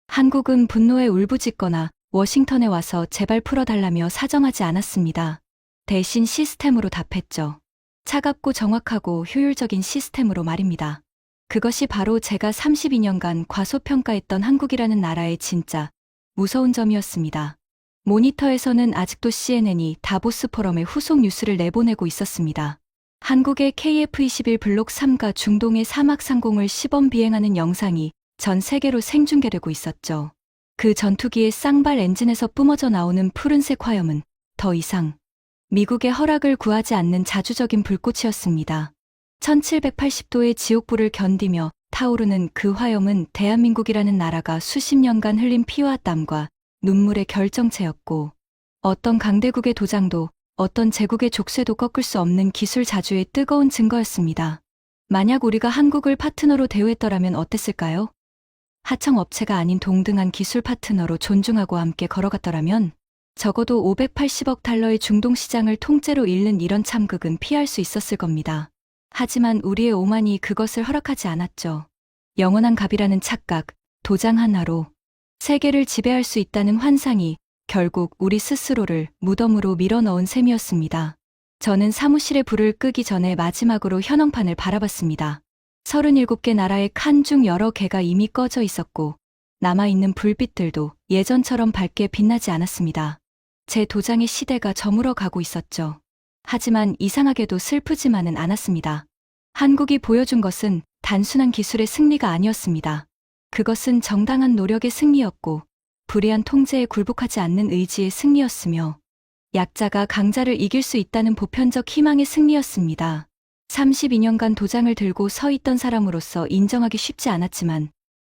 한국은 분노에 울부짖거나 워싱턴에 와서 제발 풀어달라며 사정하지 않았습니다. 대신 시스템으로 답했죠. 차갑고 정확하고 효율적인 시스템으로 말입니다. 그것이 바로 제가 32년간 과소평가했던 한국이라는 나라의 진짜 무서운 점이었습니다. 모니터에서는 아직도 CNN이 다보스 포럼의 후속 뉴스를 내보내고 있었습니다. 한국의 KF-21 블록 3가 중동의 사막 상공을 시범 비행하는 영상이 전 세계로 생중계되고 있었죠. 그 전투기의 쌍발 엔진에서 뿜어져 나오는 푸른색 화염은 더 이상 미국의 허락을 구하지 않는 자주적인 불꽃이었습니다. 1780도의 지옥불을 견디며 타오르는 그 화염은 대한민국이라는 나라가 수십 년간 흘린 피와 땀과 눈물의 결정체였고 어떤 강대국의 도장도 어떤 제국의 족쇄도 꺾을 수 없는 기술 자주의 뜨거운 증거였습니다. 만약 우리가 한국을 파트너로 대우했더라면 어땠을까요? 하청업체가 아닌 동등한 기술 파트너로 존중하고 함께 걸어갔더라면 적어도 580억 달러의 중동 시장을 통째로 잃는 이런 참극은 피할 수 있었을 겁니다. 하지만 우리의 오만이 그것을 허락하지 않았죠. 영원한 갑이라는 착각, 도장 하나로 세계를 지배할 수 있다는 환상이 결국 우리 스스로를 무덤으로 밀어넣은 셈이었습니다. 저는 사무실의 불을 끄기 전에 마지막으로 현황판을 바라봤습니다. 37개 나라의 칸 중 여러 개가 이미 꺼져 있었고 남아있는 불빛들도 예전처럼 밝게 빛나지 않았습니다. 제 도장의 시대가 저물어 가고 있었죠. 하지만 이상하게도 슬프지만은 않았습니다. 한국이 보여준 것은 단순한 기술의 승리가 아니었습니다. 그것은 정당한 노력의 승리였고 불의한 통제에 굴복하지 않는 의지의 승리였으며 약자가 강자를 이길 수 있다는 보편적 희망의 승리였습니다. 32년간 도장을 들고 서 있던 사람으로서 인정하기 쉽지 않았지만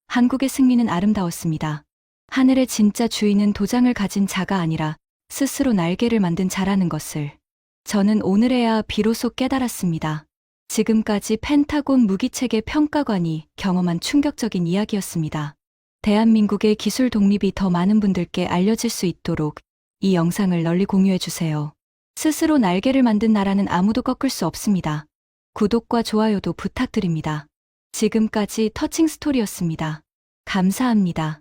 한국의 승리는 아름다웠습니다. 하늘의 진짜 주인은 도장을 가진 자가 아니라 스스로 날개를 만든 자라는 것을 저는 오늘에야 비로소 깨달았습니다. 지금까지 펜타곤 무기체계 평가관이 경험한 충격적인 이야기였습니다. 대한민국의 기술 독립이 더 많은 분들께 알려질 수 있도록 이 영상을 널리 공유해주세요. 스스로 날개를 만든 나라는 아무도 꺾을 수 없습니다. 구독과 좋아요도 부탁드립니다. 지금까지 터칭 스토리였습니다. 감사합니다.